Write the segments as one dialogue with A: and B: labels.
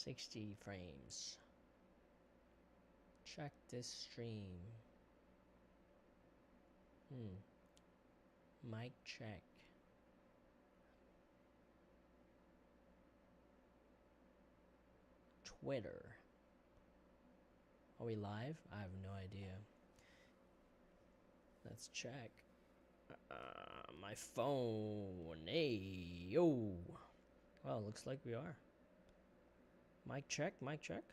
A: 60 frames. Check this stream. Mic check. Twitter. Are we live? I have no idea. Let's check. My phone. Hey, yo. Well, looks like we are. Mic check, mic check.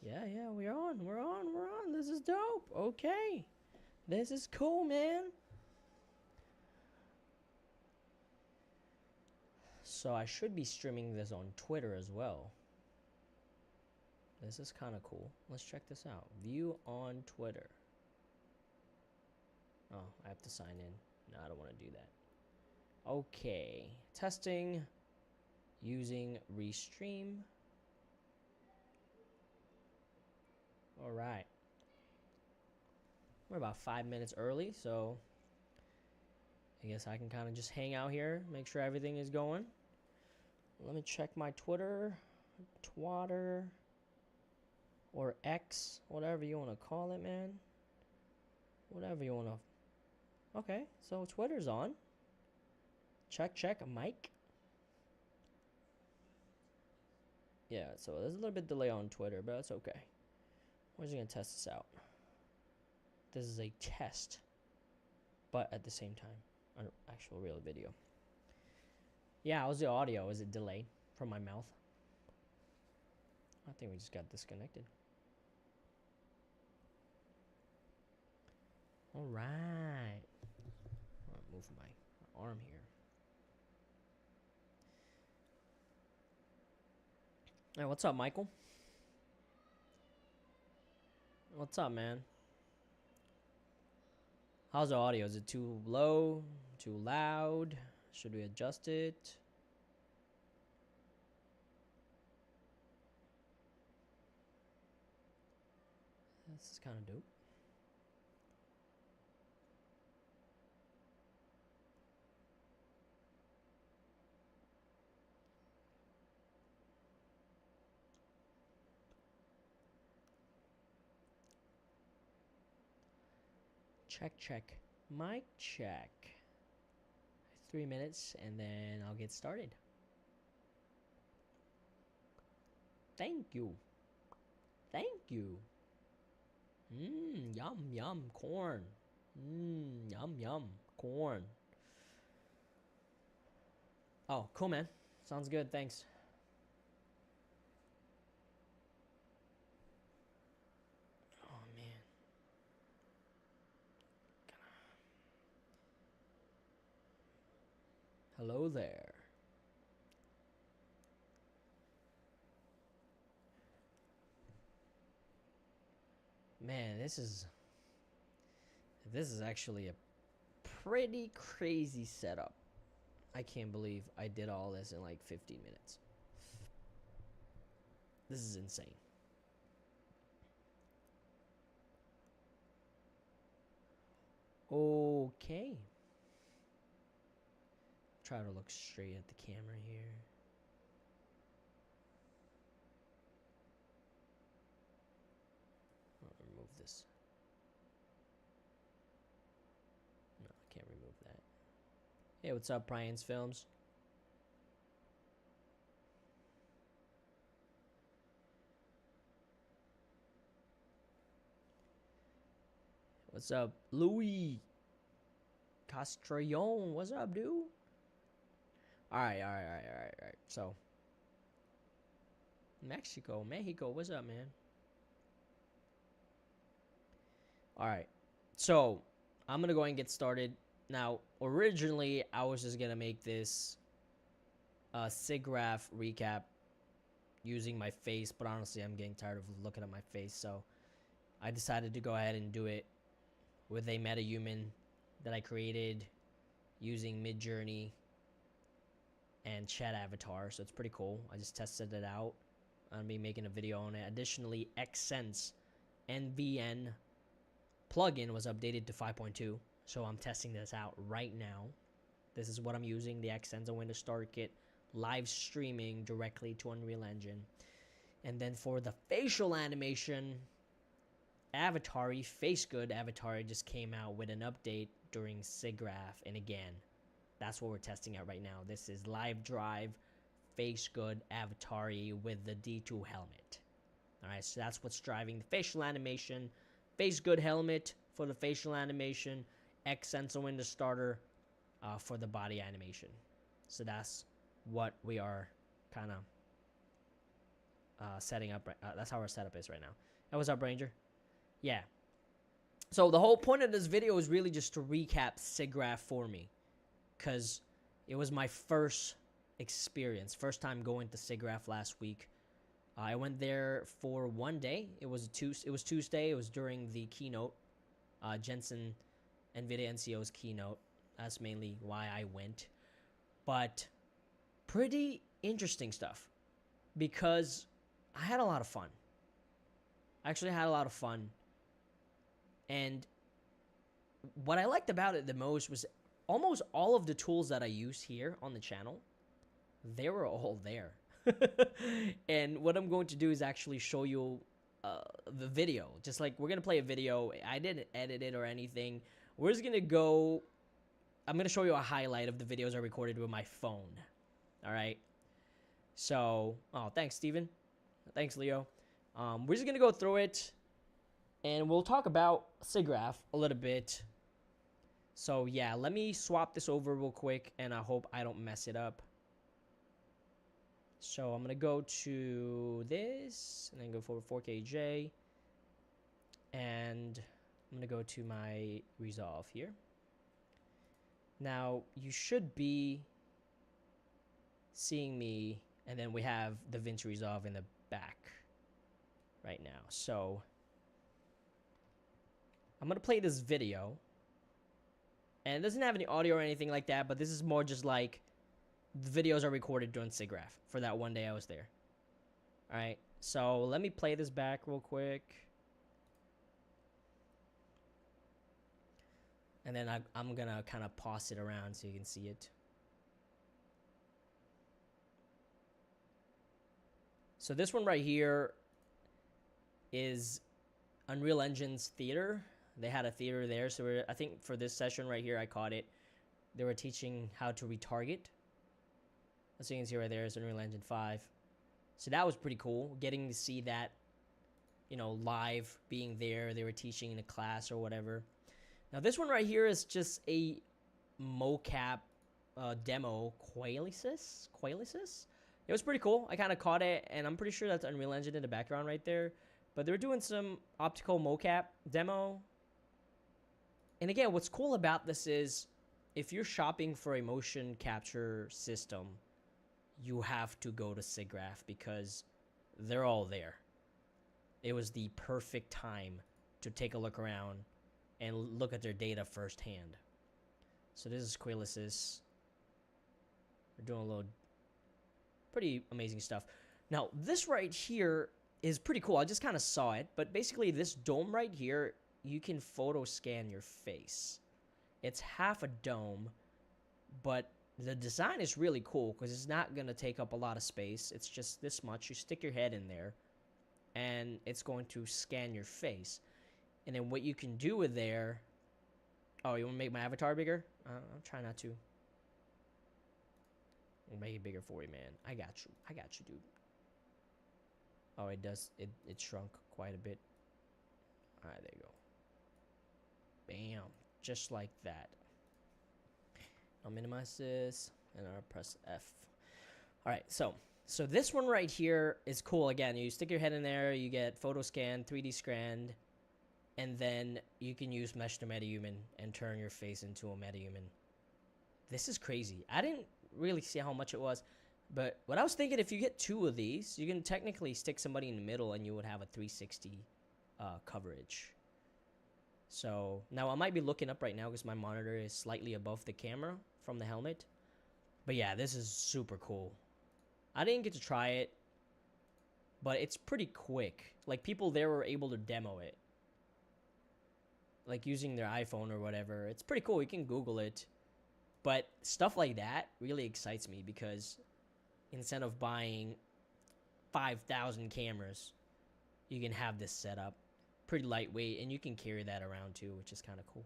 A: Yeah, we're on. This is dope. Okay. This is cool, man. So I should be streaming this on Twitter as well. This is kind of cool. Let's check this out. View on Twitter. Oh, I have to sign in. No, I don't want to do that. Okay. Testing. Using Restream. All right. We're about 5 minutes early, so I guess I can kind of just hang out here, make sure everything is going. Let me check my Twitter, Twatter, or X, whatever you want to call it, man. Whatever you want to. Okay, so Twitter's on. Check, mic. Yeah, so there's a little bit delay on Twitter, but that's okay. We're just going to test this out. This is a test, but at the same time, an actual real video. Yeah, how's the audio? Is it delayed from my mouth? I think we just got disconnected. All right. I'll move my arm here. Hey, what's up, Michael? What's up, man? How's the audio? Is it too low? Too loud? Should we adjust it? This is kind of dope. Check. Mic check. 3 minutes and then I'll get started. Thank you. Yum, corn. Yum, corn. Oh, cool, man. Sounds good, thanks. Oh, man. Hello there. Man, this is actually a pretty crazy setup. I can't believe I did all this in like 15 minutes. This is insane. Okay. Try to look straight at the camera here. I'll remove this. No, I can't remove that. Hey, what's up, Brian's Films? What's up, Louis Castrillon? What's up, dude? All right. So, Mexico, what's up, man? All right. So, I'm going to go ahead and get started. Now, originally, I was just going to make this Siggraph recap using my face, but honestly, I'm getting tired of looking at my face, so I decided to go ahead and do it with a MetaHuman that I created using Midjourney and chat avatar, so it's pretty cool. I just tested it out. I'm going to be making a video on it. Additionally, XSense NVN plugin was updated to 5.2, so I'm testing this out right now. This is what I'm using, the XSense Windows Starter Kit live streaming directly to Unreal Engine. And then for the facial animation, Facegood Android just came out with an update during Siggraph. And again, that's what we're testing out right now. This is live drive Facegood Android with the D2 helmet. Alright, so that's what's driving the facial animation. Facegood helmet for the facial animation. X sensor window starter for the body animation. So that's what we are kind of setting up. That's how our setup is right now. And what's up, Ranger? Yeah. So the whole point of this video is really just to recap Siggraph for me, because it was my first experience, first time going to Siggraph last week. I went there for one day. It was Tuesday. It was during the keynote, Jensen, Nvidia NCO's keynote. That's mainly why I went. But pretty interesting stuff, because I had a lot of fun. I actually had a lot of fun. And what I liked about it the most was almost all of the tools that I use here on the channel, they were all there. And what I'm going to do is actually show you the video. Just like we're going to play a video. I didn't edit it or anything. We're just going to go. I'm going to show you a highlight of the videos I recorded with my phone. All right. So, oh, thanks, Steven. Thanks, Leo. We're just going to go through it, and we'll talk about Siggraph a little bit. So, yeah, let me swap this over real quick, and I hope I don't mess it up. So, I'm going to go to this, and then go for 4KJ. And I'm going to go to my Resolve here. Now, you should be seeing me, and then we have DaVinci Resolve in the back right now. So I'm going to play this video. And it doesn't have any audio or anything like that, but this is more just like the videos are recorded during Siggraph for that one day I was there. All right, so let me play this back real quick. And then I'm going to kind of pause it around so you can see it. So this one right here is Unreal Engine's theater. They had a theater there. So I think for this session right here, I caught it. They were teaching how to retarget. As you can see right there is Unreal Engine 5. So that was pretty cool. Getting to see that, you know, live, being there. They were teaching in a class or whatever. Now this one right here is just a mocap demo, Quailisis. It was pretty cool. I kind of caught it, and I'm pretty sure that's Unreal Engine in the background right there. But they're doing some optical mocap demo. And again, what's cool about this is if you're shopping for a motion capture system, you have to go to Siggraph because they're all there. It was the perfect time to take a look around and look at their data firsthand. So this is Quailisis. They're doing a little pretty amazing stuff. Now, this right here is pretty cool. I just kind of saw it, but basically this dome right here, you can photo scan your face. It's half a dome, but the design is really cool because it's not going to take up a lot of space. It's just this much. You stick your head in there, and it's going to scan your face. And then what you can do with there... Oh, you want to make my avatar bigger? I'll try not to. We'll make it bigger for you, man. I got you, dude. Oh, it does. It shrunk quite a bit. All right, there you go. Bam. Just like that. I'll minimize this, and I'll press F. All right, so this one right here is cool. Again, you stick your head in there, you get photo scan, 3D scan, and then you can use mesh to metahuman and turn your face into a metahuman. This is crazy. I didn't really see how much it was, but what I was thinking, if you get 2 of these, you can technically stick somebody in the middle and you would have a 360 coverage. So now I might be looking up right now because my monitor is slightly above the camera from the helmet. But yeah, this is super cool. I didn't get to try it, but it's pretty quick. Like, people there were able to demo it, like using their iPhone or whatever. It's pretty cool. You can Google it. But stuff like that really excites me because instead of buying 5,000 cameras, you can have this set up. Pretty lightweight, and you can carry that around too, which is kind of cool.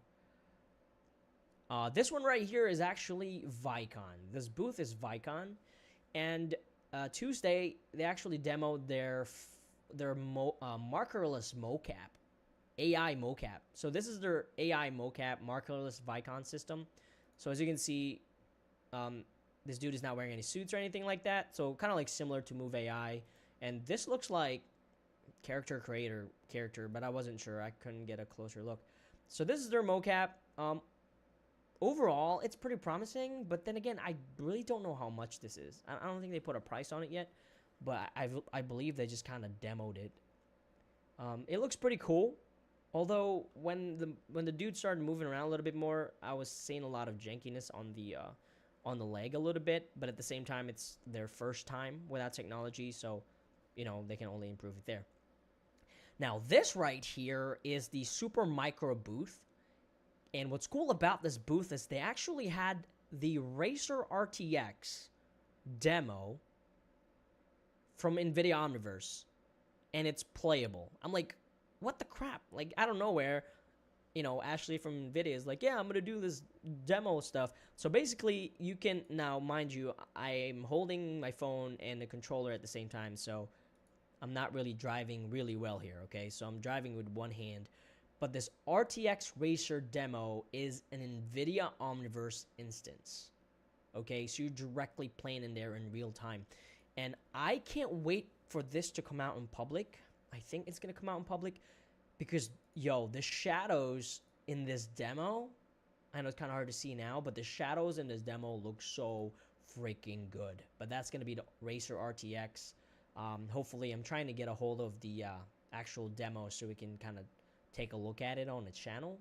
A: This one right here is actually Vicon. This booth is Vicon, and Tuesday they actually demoed their markerless mocap, AI mocap. So this is their AI mocap markerless Vicon system. So as you can see, this dude is not wearing any suits or anything like that. So kind of like similar to Move AI, and this looks like character, but I wasn't sure. I couldn't get a closer look. So this is their mocap. Overall, it's pretty promising, but then again, I really don't know how much this is. I don't think they put a price on it yet, but I believe they just kind of demoed it. It looks pretty cool, although when the dude started moving around a little bit more, I was seeing a lot of jankiness on the leg a little bit, but at the same time, it's their first time with that technology, so you know they can only improve it there. Now, this right here is the Super Micro booth. And what's cool about this booth is they actually had the Racer RTX demo from Nvidia Omniverse. And it's playable. I'm like, what the crap? Like, out of nowhere, you know, Ashley from Nvidia is like, yeah, I'm going to do this demo stuff. So basically, you can, now, mind you, I'm holding my phone and the controller at the same time. So I'm not really driving really well here, okay? So I'm driving with one hand. But this RTX Racer demo is an Nvidia Omniverse instance, okay? So you're directly playing in there in real time. And I can't wait for this to come out in public. I think it's going to come out in public because, yo, the shadows in this demo, I know it's kind of hard to see now, but the shadows in this demo look so freaking good. But that's going to be the Racer RTX. Hopefully, I'm trying to get a hold of the actual demo so we can kind of take a look at it on the channel.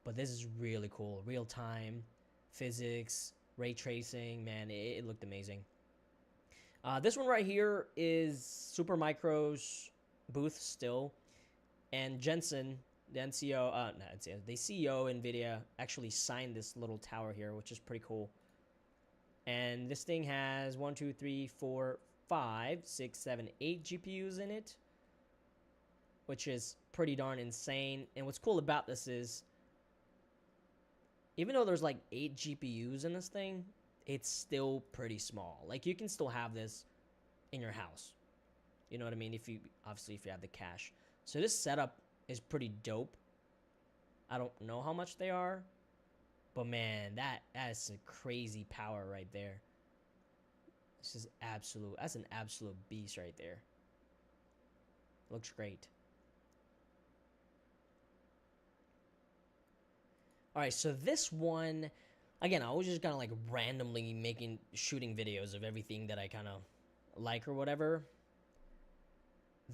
A: But this is really cool. Real time, physics, ray tracing, man, it looked amazing. This one right here is Super Micro's booth still. And Jensen, the NCO, the CEO Nvidia, actually signed this little tower here, which is pretty cool. And this thing has 1, 2, 3, 4, 5, 6, 7, 8 GPUs in it, which is pretty darn insane. And what's cool about this is, even though there's like 8 GPUs in this thing, it's still pretty small. Like, you can still have this in your house. You know what I mean? If you have the cash. So this setup is pretty dope. I don't know how much they are, but man, that is some crazy power right there. This is that's an absolute beast right there. Looks great. All right, so this one, again, I was just kind of like randomly shooting videos of everything that I kind of like or whatever.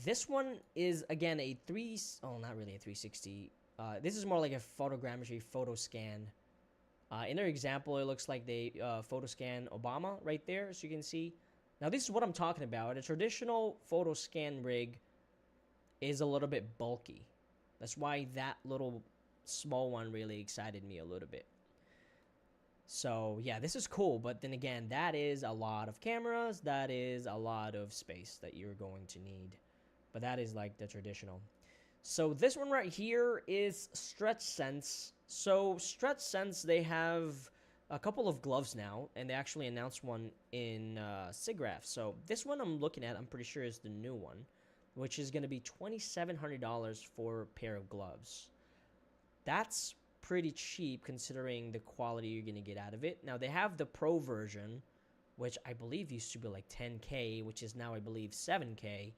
A: This one is, again, not really a 360. This is more like a photogrammetry photo scan. In their example, it looks like they photo scan Obama right there, so you can see. Now, this is what I'm talking about. A traditional photo scan rig is a little bit bulky. That's why that little small one really excited me a little bit. So yeah, this is cool, but then again, that is a lot of cameras, that is a lot of space that you're going to need, but that is like the traditional. So this one right here is StretchSense. So StretchSense, they have a couple of gloves now, and they actually announced one in Siggraph. So this one I'm looking at, I'm pretty sure is the new one, which is going to be $2,700 for a pair of gloves. That's pretty cheap considering the quality you're going to get out of it. Now, they have the Pro version, which I believe used to be like 10K, which is now, I believe, 7K.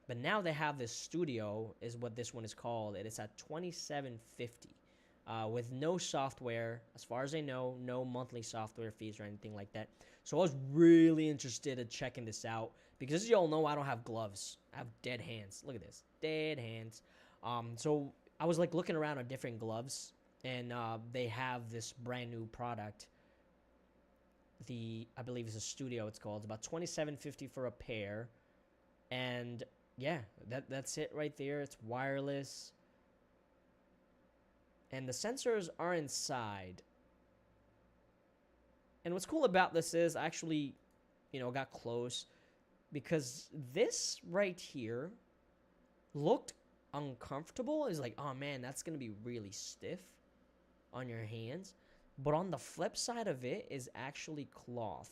A: But now they have this Studio, is what this one is called. It is at $2,750 with no software. As far as I know, no monthly software fees or anything like that. So I was really interested in checking this out because, as you all know, I don't have gloves. I have dead hands. Look at this. Dead hands. So I was like looking around at different gloves, and they have this brand new product. I believe it's a Studio, it's called. It's about $2,750 for a pair. And yeah, that's it right there. It's wireless. And the sensors are inside. And what's cool about this is, actually, got close, because this right here looked uncomfortable. It's like, oh man, that's gonna be really stiff on your hands. But on the flip side of it is actually cloth.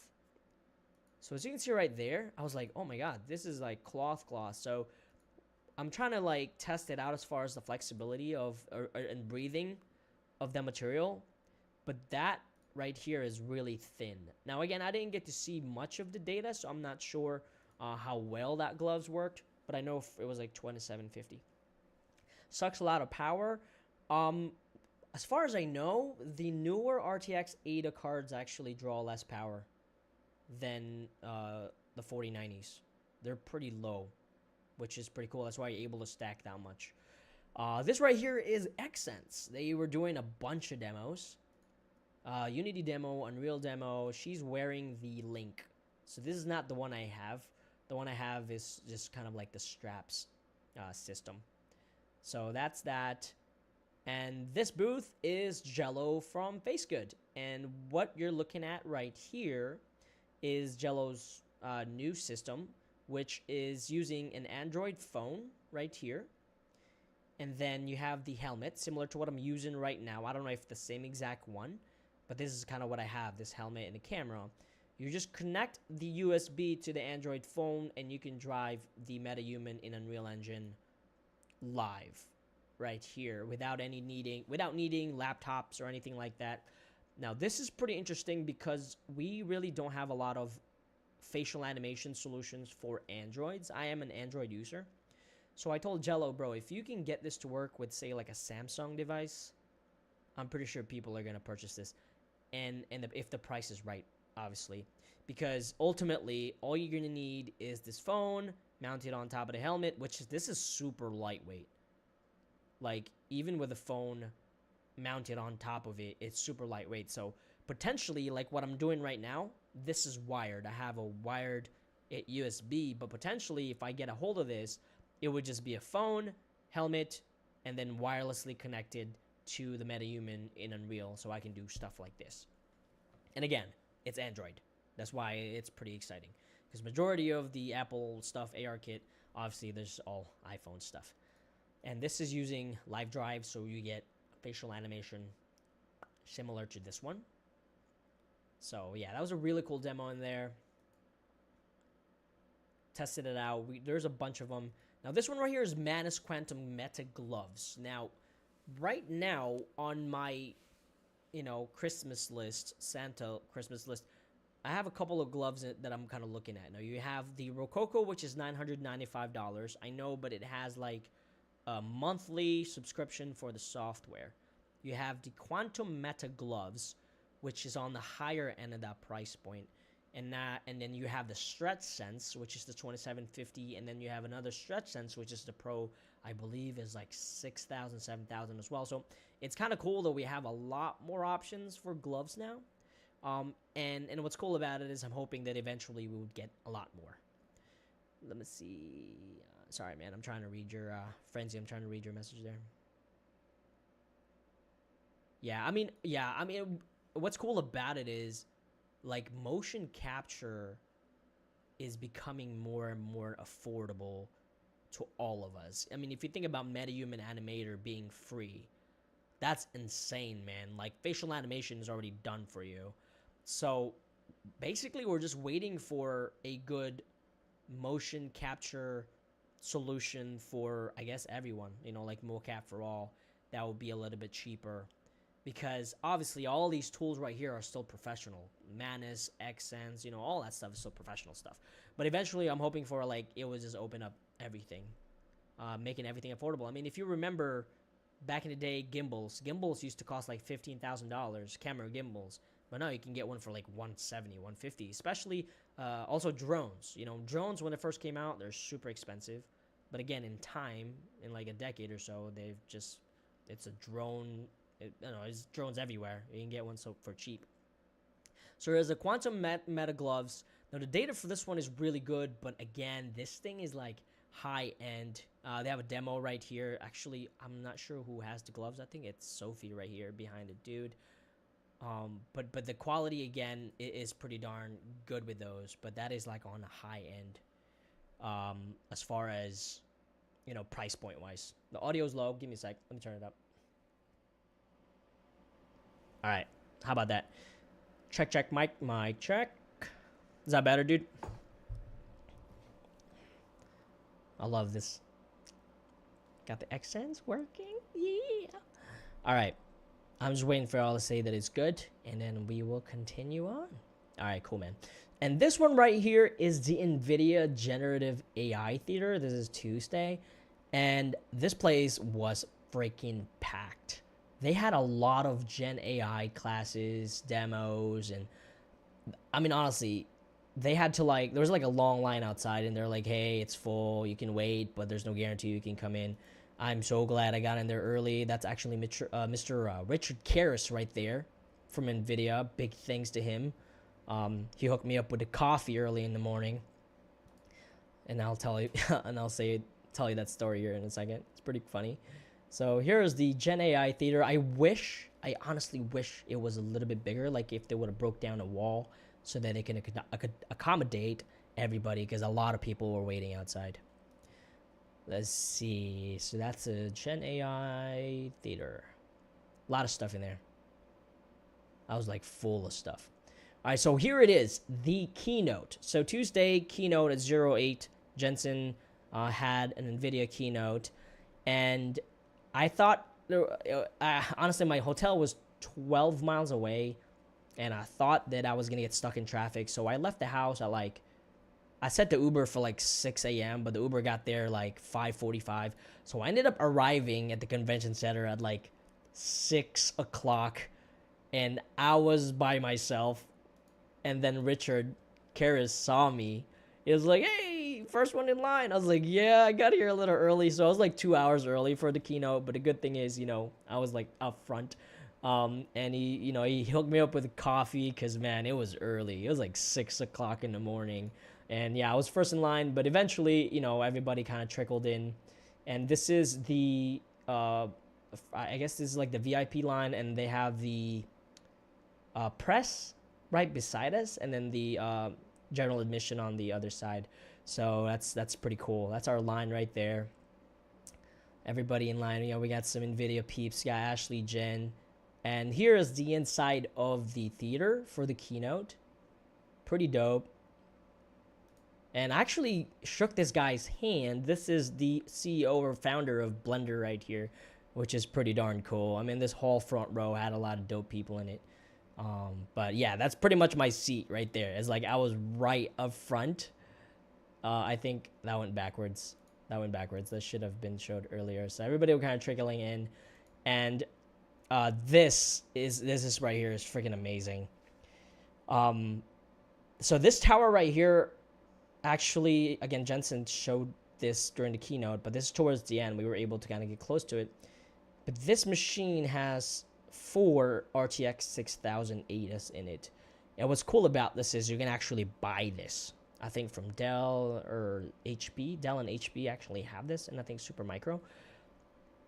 A: So as you can see right there, I was like, oh my god, this is like cloth. So I'm trying to like test it out as far as the flexibility of and breathing of the material. But that right here is really thin. Now again, I didn't get to see much of the data, so I'm not sure how well that gloves worked, but I know it was like 2750. Sucks a lot of power. As far as I know, the newer RTX Ada cards actually draw less power than the 4090s. They're pretty low, which is pretty cool. That's why you're able to stack that much. This right here is Xsense. They were doing a bunch of demos. Unity demo, Unreal demo. She's wearing the Link. So this is not the one I have. The one I have is just kind of like the straps system. So that's that. And this booth is Jello from Facegood. And what you're looking at right here is Jello's new system, which is using an Android phone right here. And then you have the helmet, similar to what I'm using right now. I don't know if the same exact one, but this is kind of what I have, this helmet and a camera. You just connect the USB to the Android phone, and you can drive the MetaHuman in Unreal Engine live right here without needing laptops or anything like that. Now, this is pretty interesting because we really don't have a lot of facial animation solutions for Androids. I am an Android user. So I told Jello, bro, if you can get this to work with, say, like a Samsung device, I'm pretty sure people are going to purchase this. And if the price is right, obviously. Because ultimately, all you're going to need is this phone mounted on top of the helmet, this is super lightweight. Like, even with a phone mounted on top of it, it's super lightweight. So potentially, like what I'm doing right now, this is wired. I have a wired USB, but potentially if I get a hold of this, it would just be a phone, helmet, and then wirelessly connected to the MetaHuman in Unreal, so I can do stuff like this. And again, it's Android. That's why it's pretty exciting. Because majority of the Apple stuff, ARKit, obviously there's all iPhone stuff. And this is using Live Drive, so you get facial animation similar to this one. So yeah, that was a really cool demo in there. Tested it out. There's a bunch of them. Now this one right here is Manus Quantum Meta Gloves. Now, right now on my, Christmas list, Santa Christmas list, I have a couple of gloves that I'm kind of looking at. Now you have the Rococo, which is $995. I know, but it has like a monthly subscription for the software. You have the Quantum Meta Gloves, which is on the higher end of that price point. And then you have the Stretch Sense, which is the $2,750, and then you have another Stretch Sense, which is the Pro, I believe is like $6,000, $7,000 as well. So it's kind of cool that we have a lot more options for gloves now. And what's cool about it is I'm hoping that eventually we would get a lot more. Let me see. Sorry, man. I'm trying to read your Frenzy. I'm trying to read your message there. Yeah, I mean, what's cool about it is, like, motion capture is becoming more and more affordable to all of us. I mean, if you think about MetaHuman Animator being free, that's insane, man. Like, facial animation is already done for you. So, basically, we're just waiting for a good motion capture solution for, I guess, everyone. Like Mocap for all. That would be a little bit cheaper. Because obviously all these tools right here are still professional. Manus, Xsense, all that stuff is still professional stuff. But eventually I'm hoping for, like, it would just open up everything. Making everything affordable. I mean, if you remember back in the day, gimbals used to cost like $15,000, camera gimbals. But now you can get one for like $170, $150. Especially also drones. Drones when they first came out, they're super expensive. But again, in time, in like a decade or so, it's a drone. There's drones everywhere. You can get one for cheap. So there's a Quantum Meta Gloves. Now the data for this one is really good, but again, this thing is like high end. They have a demo right here. Actually, I'm not sure who has the gloves. I think it's Sophie right here behind it, dude. But the quality again is pretty darn good with those. But that is like on the high end, as far as price point wise. The audio's low. Give me a sec. Let me turn it up. All right. How about that? Check, mic check. Is that better, dude? I love this. Got the accents working. Yeah. All right. I'm just waiting for y'all to say that it's good, and then we will continue on. All right, cool, man. And this one right here is the Nvidia Generative AI Theater. This is Tuesday, and this place was freaking packed. They had a lot of Gen AI classes, demos, and I mean, honestly, they had to there was like a long line outside, and they're like, hey, it's full, you can wait, but there's no guarantee you can come in. I'm so glad I got in there early. That's actually Mr. Richard Karras right there from Nvidia. Big thanks to him. He hooked me up with a coffee early in the morning, and I'll tell you, and tell you that story here in a second. It's pretty funny. So here is the Gen AI Theater. I honestly wish it was a little bit bigger. Like if they would have broke down a wall so that they can accommodate everybody, because a lot of people were waiting outside. Let's see. So that's a Gen AI Theater. A lot of stuff in there. I was like full of stuff. All right, so here it is, the keynote. So Tuesday, keynote at 08. Jensen had an Nvidia keynote. And I thought, honestly, my hotel was 12 miles away. And I thought that I was going to get stuck in traffic. So I left the house at I set the Uber for 6 a.m., but the Uber got there 5:45. So I ended up arriving at the convention center at 6 o'clock, and I was by myself. And then Richard Karras saw me. He was like, hey, first one in line. I was like, yeah, I got here a little early. So I was 2 hours early for the keynote. But the good thing is, I was up front. And he hooked me up with a coffee because, man, it was early. It was 6 o'clock in the morning. And yeah, I was first in line, but eventually, everybody kind of trickled in. And this is the, I guess this is the VIP line, and they have the press right beside us, and then the general admission on the other side. So that's pretty cool. That's our line right there. Everybody in line. We got some Nvidia peeps. Got Ashley, Jen. And here is the inside of the theater for the keynote. Pretty dope. And I actually shook this guy's hand. This is the CEO or founder of Blender right here, which is pretty darn cool. I mean, this whole front row had a lot of dope people in it. But yeah, that's pretty much my seat right there. It's I was right up front. I think that went backwards. That should have been showed earlier. So everybody was kind of trickling in. And this is right here is freaking amazing. So this tower right here, actually, again, Jensen showed this during the keynote, but this is towards the end. We were able to kind of get close to it. But this machine has 4 RTX 6000 Adas in it. And what's cool about this is you can actually buy this. I think from Dell or HP. Dell and HP actually have this, and I think Supermicro.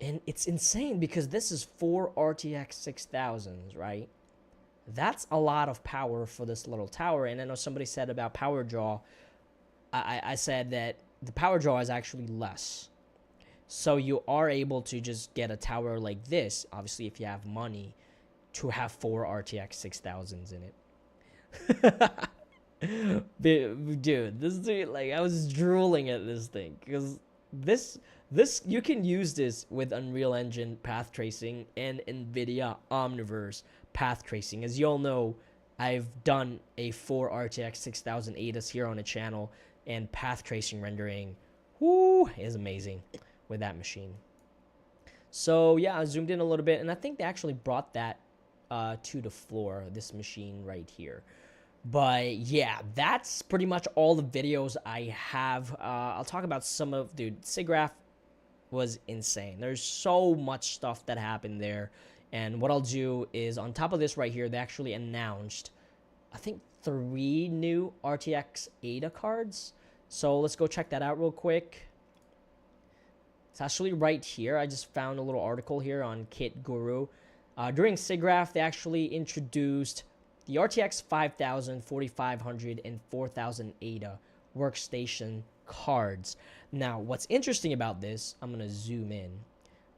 A: And it's insane because this is 4 RTX 6000s, right? That's a lot of power for this little tower. And I know somebody said about power draw. I said that the power draw is actually less. So you are able to just get a tower like this, obviously if you have money, to have 4 RTX 6000s in it. Dude, this dude, I was drooling at this thing. Because this you can use this with Unreal Engine path tracing and Nvidia Omniverse path tracing. As you all know, I've done a 4 RTX 6000 Adas here on the channel, and path tracing rendering, is amazing with that machine. So yeah, I zoomed in a little bit, and I think they actually brought that to the floor, this machine right here. But yeah, that's pretty much all the videos I have. I'll talk about some of, dude, Siggraph was insane. There's so much stuff that happened there. And what I'll do is, on top of this right here, they actually announced, I think, 3 new RTX Ada cards. So let's go check that out real quick. It's actually right here. I just found a little article here on Kit Guru. During Siggraph, they actually introduced the RTX 5000, 4500, and 4000 Ada workstation cards. Now, what's interesting about this, I'm going to zoom in.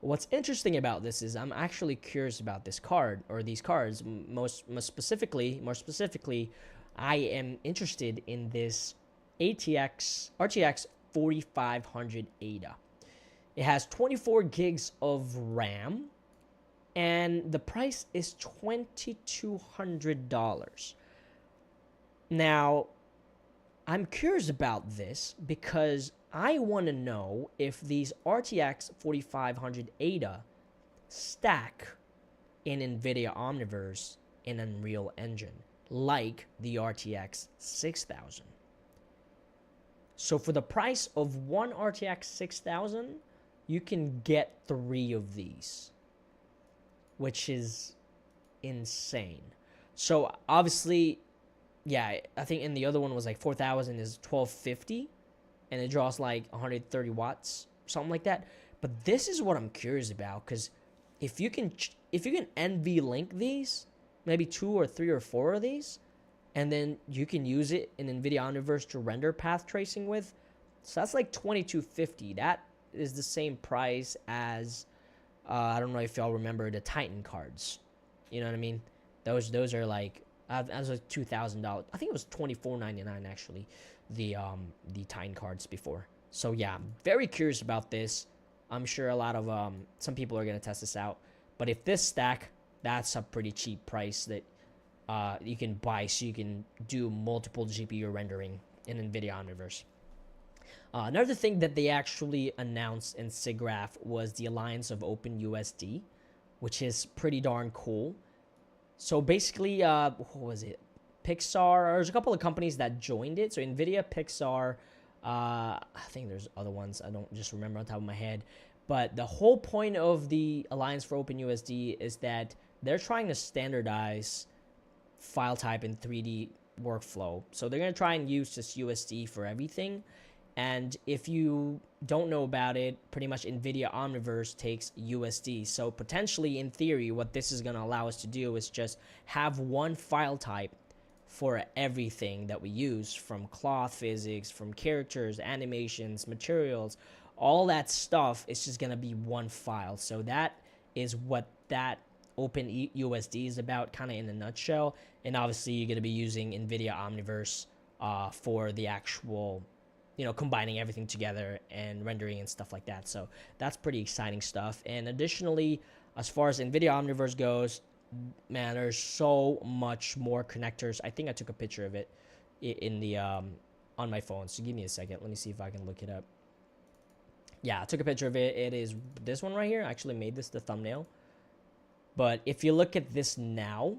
A: What's interesting about this is I'm actually curious about this card, or these cards. More specifically, I am interested in this RTX 4500 Ada. It has 24 gigs of RAM, and the price is $2,200. Now, I'm curious about this because I want to know if these RTX 4500 Ada stack in Nvidia Omniverse in Unreal Engine, like the RTX 6000. So for the price of one RTX 6000, you can get 3 of these, which is insane. So obviously, yeah, I think in the other one was like 4000 is 1250, and it draws like 130 watts, something like that. But this is what I'm curious about, because if you can NV link these, maybe 2 or 3 or 4 of these, and then you can use it in Nvidia Omniverse to render path tracing with, so that's like 2250. That is the same price as I don't know if y'all remember the Titan cards. You know what I mean? Those are like that was like $2,000. I think it was $24.99 actually. The Titan cards before. So yeah, I'm very curious about this. I'm sure a lot of some people are gonna test this out. But if this stack, that's a pretty cheap price that you can buy, so you can do multiple GPU rendering in Nvidia Omniverse. Another thing that they actually announced in Siggraph was the alliance of OpenUSD, which is pretty darn cool. So basically, what was it? Pixar, there's a couple of companies that joined it. So Nvidia, Pixar, I think there's other ones. I don't just remember on top of my head. But the whole point of the Alliance for OpenUSD is that they're trying to standardize file type and 3D workflow. So they're going to try and use this USD for everything. And if you don't know about it, pretty much Nvidia Omniverse takes USD. So potentially, in theory, what this is going to allow us to do is just have one file type for everything that we use, from cloth physics, from characters, animations, materials, all that stuff is just going to be one file. So that is what that OpenUSD is about, kind of in a nutshell. And obviously, you're going to be using Nvidia Omniverse for the actual, combining everything together and rendering and stuff like that. So that's pretty exciting stuff. And additionally, as far as Nvidia Omniverse goes, man, there's so much more connectors. I think I took a picture of it in the on my phone. So give me a second. Let me see if I can look it up. Yeah, I took a picture of it. It is this one right here. I actually made this the thumbnail. But if you look at this now,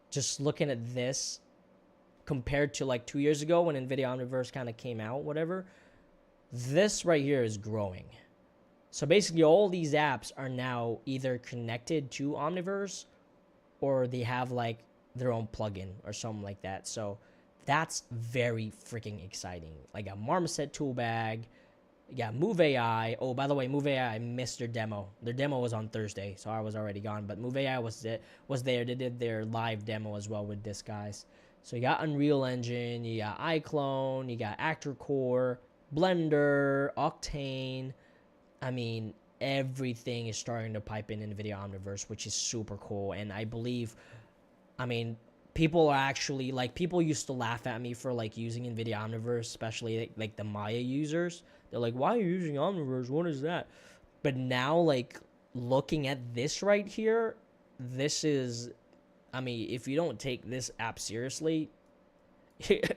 A: just looking at this compared to like 2 years ago when Nvidia Omniverse kind of came out, whatever, this right here is growing. So basically all these apps are now either connected to Omniverse or they have like their own plugin or something like that. So that's very freaking exciting. Like a Marmoset tool bag. Yeah, Move AI. Oh, by the way, Move AI, I missed their demo. Their demo was on Thursday, so I was already gone. But Move AI was there. They did their live demo as well with this, guys. So you got Unreal Engine, you got iClone, you got Actor Core, Blender, Octane. I mean, everything is starting to pipe in Nvidia Omniverse, which is super cool. And I believe, people are actually, like, people used to laugh at me for, like, using Nvidia Omniverse, especially, like the Maya users. They're like, why are you using Omniverse? What is that? But now, like, looking at this right here, this is, if you don't take this app seriously,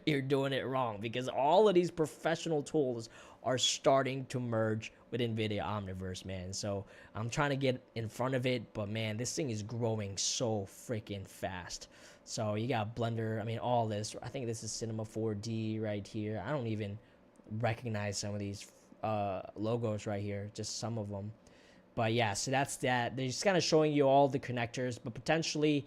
A: you're doing it wrong, because all of these professional tools are starting to merge with Nvidia Omniverse, man. So I'm trying to get in front of it, but man, this thing is growing so freaking fast. So you got Blender, all this. I think this is Cinema 4D right here. I don't even recognize some of these logos right here, just some of them. But yeah, so that's that. They're just kind of showing you all the connectors, but potentially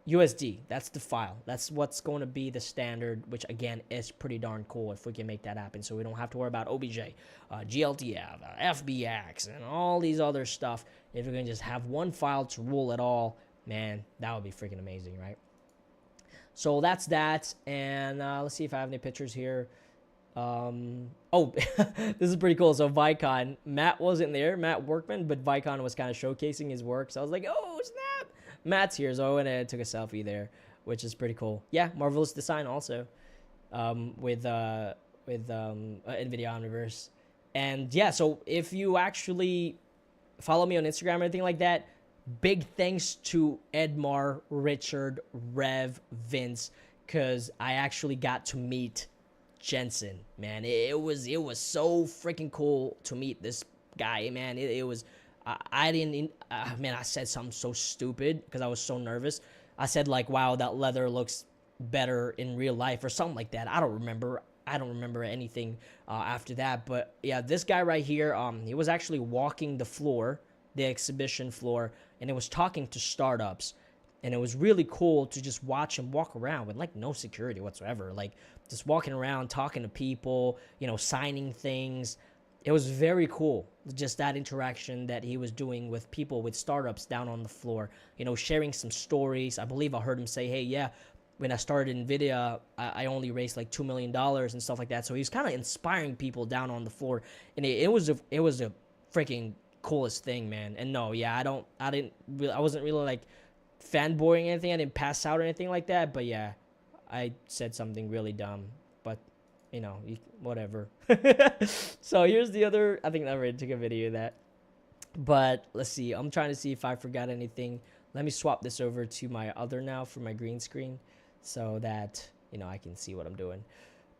A: USD. That's the file. That's what's going to be the standard, which again is pretty darn cool if we can make that happen. So we don't have to worry about OBJ, GLTF, FBX, and all these other stuff. If we can just have one file to rule it all, man, that would be freaking amazing, right? So that's that. And let's see if I have any pictures here. Oh, this is pretty cool. So Vicon, Matt wasn't there, Matt Workman, but Vicon was kind of showcasing his work. So I was like, oh, snap. Matt's here. So I went and took a selfie there, which is pretty cool. Yeah, marvelous design also, with Nvidia Omniverse. And yeah, so if you actually follow me on Instagram or anything like that, big thanks to Edmar, Richard, Rev, Vince, because I actually got to meet Jensen, man. It was so freaking cool to meet this guy, man. It was, I didn't, man, I said something so stupid because I was so nervous. I said like, wow, that leather looks better in real life or something like that. I don't remember anything after that. But yeah, this guy right here, he was actually walking the floor, the exhibition floor, and it was talking to startups. And it was really cool to just watch him walk around with like no security whatsoever. Like just walking around, talking to people, you know, signing things. It was very cool. Just that interaction that he was doing with people, with startups down on the floor, you know, sharing some stories. I believe I heard him say, hey, yeah, when I started Nvidia, I only raised like $2 million and stuff like that. So he's kind of inspiring people down on the floor. And it was a freaking coolest thing, man. And no, yeah, I wasn't really like fanboying anything. I didn't pass out or anything like that, but yeah, I said something really dumb, but you know, whatever. So here's the other, I think I already took a video of that, but let's see, I'm trying to see if I forgot anything. Let me swap this over to my other now for my green screen so that, you know, I can see what I'm doing.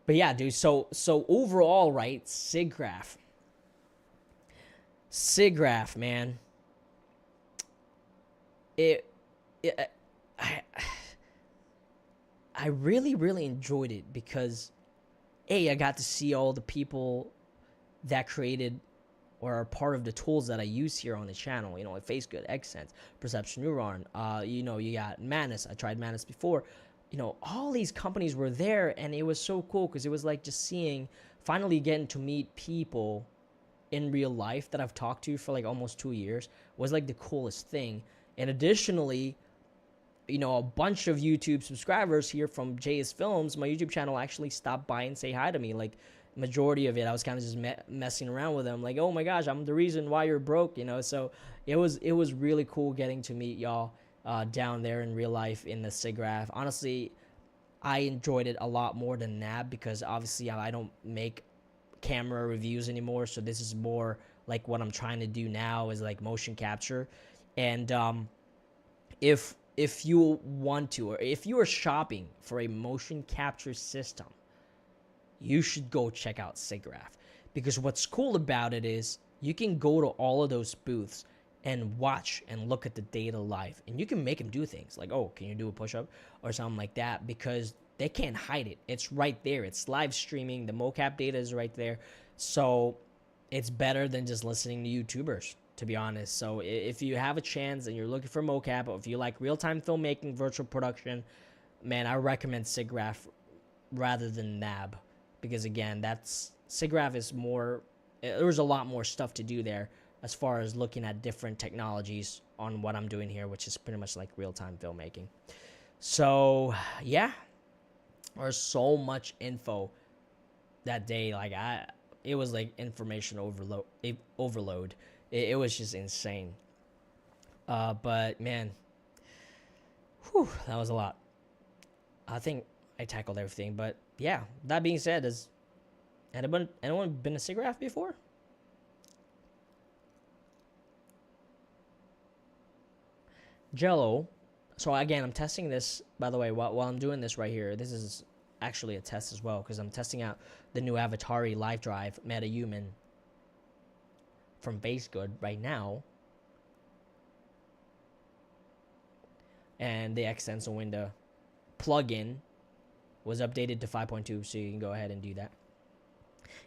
A: But yeah, dude, so overall, right, Siggraph, man, I really enjoyed it because I got to see all the people that created or are part of the tools that I use here on the channel, you know, like Facegood, Xsense, Perception Neuron, you know, you got Manus. I tried Manus before. You know, all these companies were there, and it was so cool because it was like just finally getting to meet people in real life that I've talked to for like almost 2 years was like the coolest thing. And additionally, you know, a bunch of YouTube subscribers here from JSFILMZ, my YouTube channel, actually stopped by and say hi to me. Like, majority of it, I was kind of just messing around with them. Like, oh my gosh, I'm the reason why you're broke, you know? So it was really cool getting to meet y'all down there in real life in the Siggraph. Honestly, I enjoyed it a lot more than NAB because obviously I don't make camera reviews anymore. So this is more like what I'm trying to do now is like motion capture. And if you want to, or if you are shopping for a motion capture system, you should go check out Siggraph, because what's cool about it is you can go to all of those booths and watch and look at the data live, and you can make them do things like, oh, can you do a push-up or something like that, because they can't hide it. It's right there. It's live streaming. The mocap data is right there. So it's better than just listening to YouTubers, to be honest. So if you have a chance and you're looking for mocap, or if you like real-time filmmaking, virtual production, man, I recommend Siggraph rather than NAB, because again, Siggraph is more, there's a lot more stuff to do there as far as looking at different technologies on what I'm doing here, which is pretty much like real-time filmmaking. So yeah, there's so much info that day. Like it was like information overload. It was just insane. But man, whew, that was a lot. I think I tackled everything. But yeah, that being said, has anyone been a Siggraph before? Jello. So again, I'm testing this, by the way, while I'm doing this right here. This is actually a test as well, because I'm testing out the new Avatari Live Drive MetaHuman from Facegood right now, and the Xsense window plugin was updated to 5.2, so you can go ahead and do that.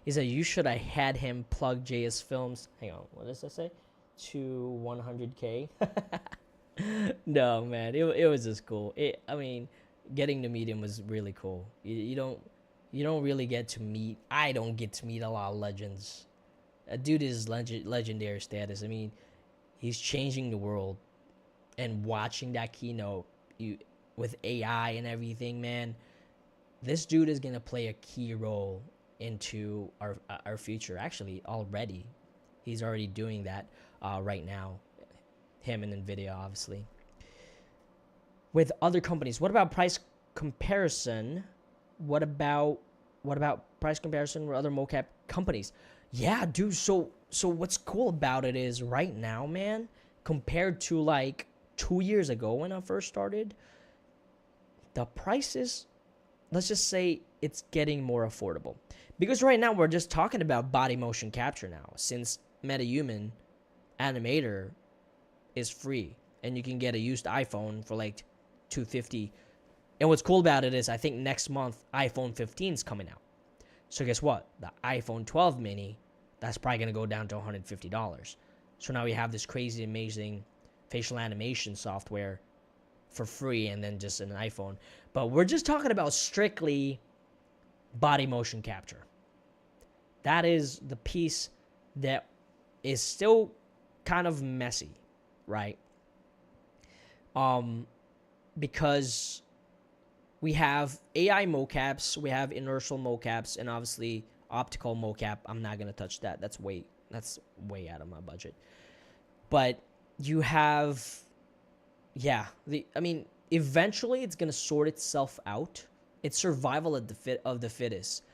A: He said you should have had him plug JSFILMZ. Hang on, what does that say? To 100K. No, man, it was just cool. I mean, getting to meet him was really cool. You don't really get to meet. I don't get to meet a lot of legends. A dude is legendary status. I mean, he's changing the world, and watching that keynote, you with AI and everything, man. This dude is gonna play a key role into our future. Actually, already, he's already doing that right now. Him and Nvidia, obviously. With other companies, what about price comparison? What about price comparison with other mocap companies? Yeah, dude. So what's cool about it is right now, man, compared to like 2 years ago when I first started, the prices, let's just say it's getting more affordable. Because right now we're just talking about body motion capture now, since MetaHuman Animator is free and you can get a used iPhone for like 250. And what's cool about it is I think next month iPhone 15 is coming out. So guess what? The iPhone 12 mini, that's probably going to go down to $150. So now we have this crazy amazing facial animation software for free and then just an iPhone. But we're just talking about strictly body motion capture. That is the piece that is still kind of messy, right? Because we have AI mocaps, we have inertial mocaps, and obviously optical mocap. I'm not gonna touch that. That's way out of my budget. But you have, yeah. I mean, eventually it's gonna sort itself out. It's survival of the fittest.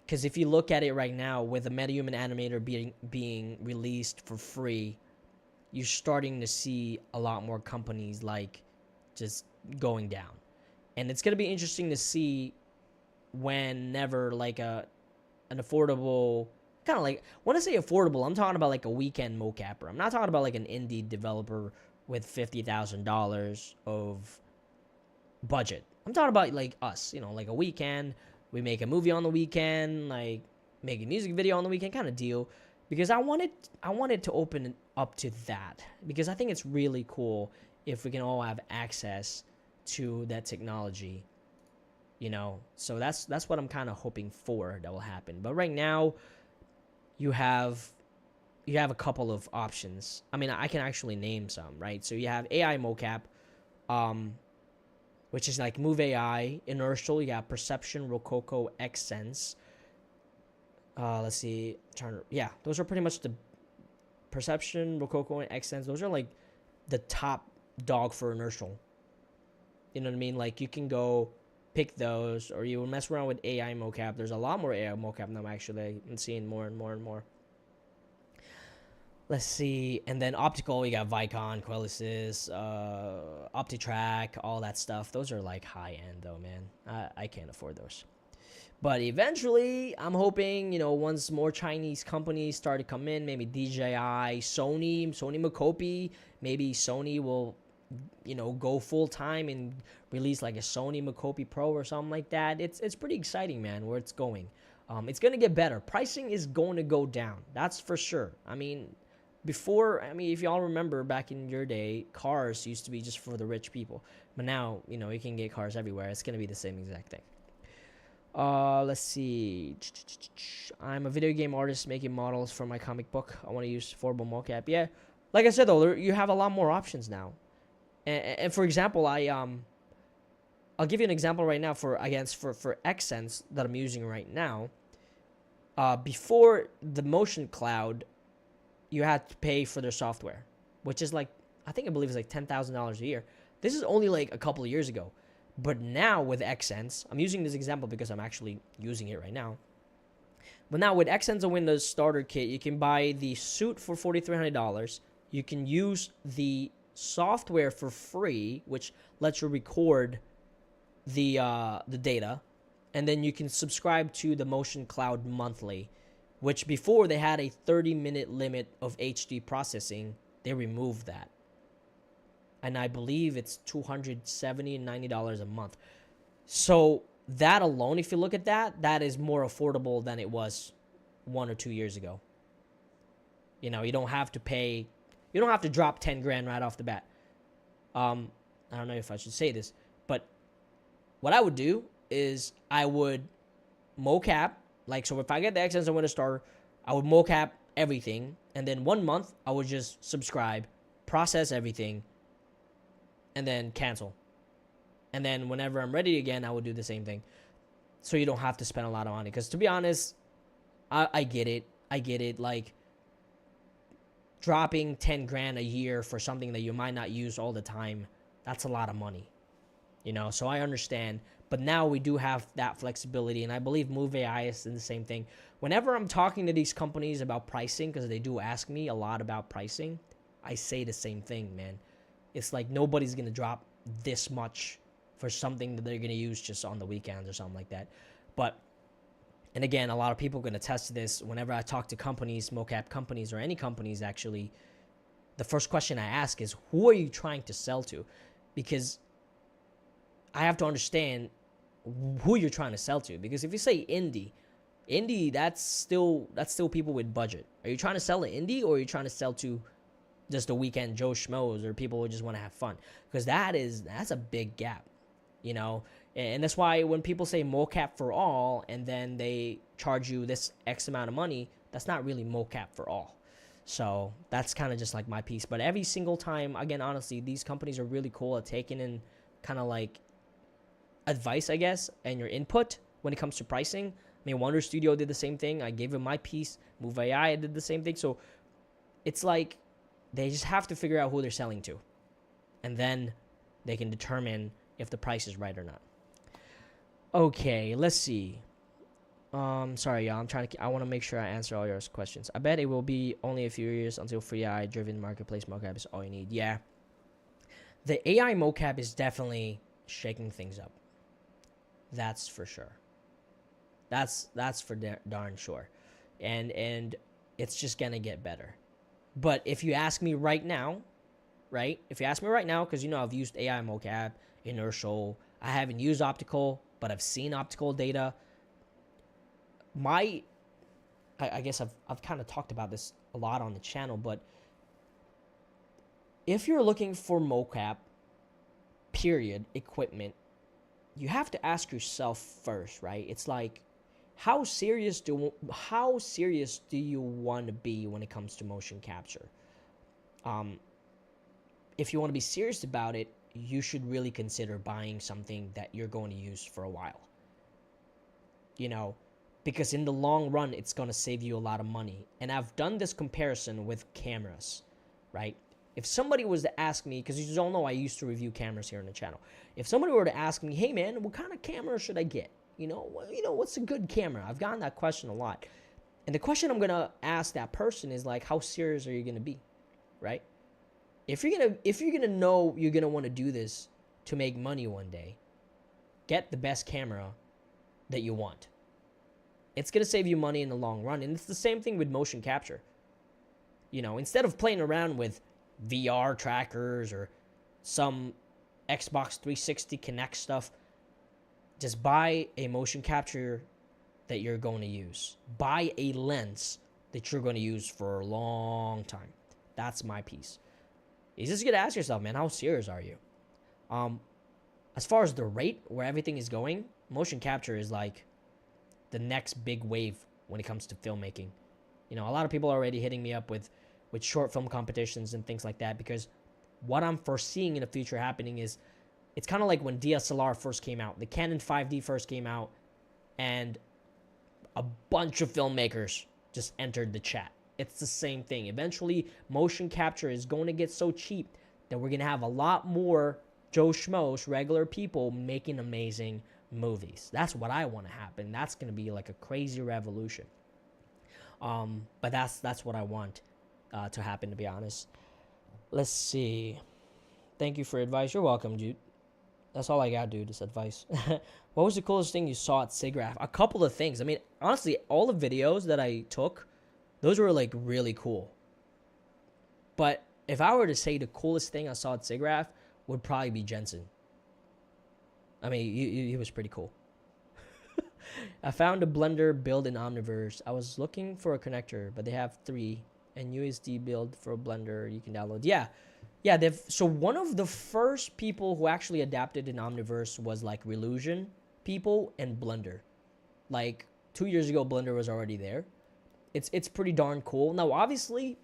A: Because if you look at it right now, with the MetaHuman Animator being released for free, you're starting to see a lot more companies like just going down. And it's going to be interesting to see whenever like an affordable, kind of like, when I say affordable, I'm talking about like a weekend mocapper. I'm not talking about like an indie developer with $50,000 of budget. I'm talking about like us, like a weekend. We make a movie on the weekend, like make a music video on the weekend kind of deal. Because I wanted to open up to that. Because I think it's really cool if we can all have access to that technology, So that's what I'm kind of hoping for that will happen. But right now, you have a couple of options. I mean, I can actually name some, right? So you have AI mocap, which is like Move AI, Inertial. You got Perception, Rococo, Xsense. Let's see. Those are pretty much the Perception, Rococo, and Xsense. Those are like the top dog for inertial. You know what I mean? Like you can go pick those, or you will mess around with AI mocap. There's a lot more AI mocap now. Actually, I'm seeing more and more and more. Let's see, and then optical, we got Vicon, Quellisys, OptiTrack, all that stuff. Those are like high end though, man. I can't afford those. But eventually, I'm hoping, once more Chinese companies start to come in, maybe DJI, Sony Mocopi, maybe Sony will, go full time and release like a Sony Mocopi Pro or something like that. It's pretty exciting, man, where it's going. It's going to get better. Pricing is going to go down. That's for sure. I mean, if y'all remember back in your day, cars used to be just for the rich people. But now, you can get cars everywhere. It's going to be the same exact thing. Let's see. I'm a video game artist making models for my comic book. I want to use affordable mocap. Yeah, like I said though, you have a lot more options now. And for example, I'll give you an example right now for Xsense that I'm using right now. Before the Motion Cloud, you had to pay for their software, which is like I believe it's like $10,000 a year. This is only like a couple of years ago. But now with Xsense, I'm using this example because I'm actually using it right now. But now with Xsense and Windows Starter Kit, you can buy the suit for $4,300. You can use the software for free, which lets you record the data, and then you can subscribe to the Motion Cloud monthly, which before they had a 30-minute limit of HD processing. They removed that. And I believe it's $270 and $90 a month. So that alone, if you look at that, that is more affordable than it was 1 or 2 years ago. You don't have to drop 10 grand right off the bat. I don't know if I should say this, but what I would do is I would mocap, like, so if I get the XSense Windows Starter, I would mocap everything, and then 1 month I would just subscribe, process everything, and then cancel. And then whenever I'm ready again, I would do the same thing. So you don't have to spend a lot of money. Because to be honest, I get it. I get it. Like, dropping 10 grand a year for something that you might not use all the time, that's a lot of money. You know, so I understand. But now we do have that flexibility. And I believe Move AI is the same thing. Whenever I'm talking to these companies about pricing, because they do ask me a lot about pricing, I say the same thing, man. It's like nobody's going to drop this much for something that they're going to use just on the weekends or something like that. But, and again, a lot of people are going to test this. Whenever I talk to companies, mocap companies, or any companies actually, the first question I ask is, who are you trying to sell to? Because I have to understand who you're trying to sell to. Because if you say indie, that's still people with budget. Are you trying to sell to indie, or are you trying to sell to just the weekend Joe Schmoes, or people who just want to have fun? Because that's a big gap, you know. And that's why when people say mocap for all and then they charge you this X amount of money, that's not really mocap for all. So that's kind of just like my piece. But every single time, again, honestly, these companies are really cool at taking in kind of like advice, I guess, and your input when it comes to pricing. I mean, Wonder Studio did the same thing. I gave him my piece. Move AI did the same thing. So it's like they just have to figure out who they're selling to, and then they can determine if the price is right or not. Okay, let's see. Sorry, y'all. I want to make sure I answer all your questions. I bet it will be only a few years until free AI-driven marketplace mocap is all you need. Yeah, the AI mocap is definitely shaking things up. That's for sure. That's for darn sure, and it's just gonna get better. But if you ask me right now, right? If you ask me right now, because you know I've used AI mocap, inertial. I haven't used optical, but I've seen optical data. I guess I've kind of talked about this a lot on the channel, but if you're looking for mocap, period, equipment, you have to ask yourself first, right? It's like, how serious do you want to be when it comes to motion capture? If you want to be serious about it, you should really consider buying something that you're going to use for a while. You know, because in the long run, it's going to save you a lot of money. And I've done this comparison with cameras, right? If somebody was to ask me, because you don't know I used to review cameras here on the channel. If somebody were to ask me, hey man, what kind of camera should I get? You know, what's a good camera? I've gotten that question a lot. And the question I'm going to ask that person is like, how serious are you going to be, right? If you're going to know you're going to want to do this to make money one day, get the best camera that you want. It's going to save you money in the long run. And it's the same thing with motion capture. You know, instead of playing around with VR trackers or some Xbox 360 Connect stuff, just buy a motion capture that you're going to use. Buy a lens that you're going to use for a long time. That's my piece. You just got to ask yourself, man, how serious are you? As far as the rate where everything is going, motion capture is like the next big wave when it comes to filmmaking. You know, a lot of people are already hitting me up with short film competitions and things like that, because what I'm foreseeing in the future happening is, it's kind of like when DSLR first came out. The Canon 5D first came out, and a bunch of filmmakers just entered the chat. It's the same thing. Eventually, motion capture is going to get so cheap that we're going to have a lot more Joe Schmoes, regular people, making amazing movies. That's what I want to happen. That's going to be like a crazy revolution. But that's what I want to happen, to be honest. Let's see. Thank you for advice. You're welcome, dude. That's all I got, dude, is advice. What was the coolest thing you saw at Siggraph? A couple of things. I mean, honestly, all the videos that I took, those were, like, really cool. But if I were to say the coolest thing I saw at Siggraph, would probably be Jensen. I mean, he was pretty cool. I found a blender build in Omniverse. I was looking for a connector, but they have 3 and USD build for Blender you can download. Yeah, so one of the first people who actually adapted in Omniverse was like Relusion people and Blender. Like 2 years ago, Blender was already there. It's pretty darn cool. Now, obviously,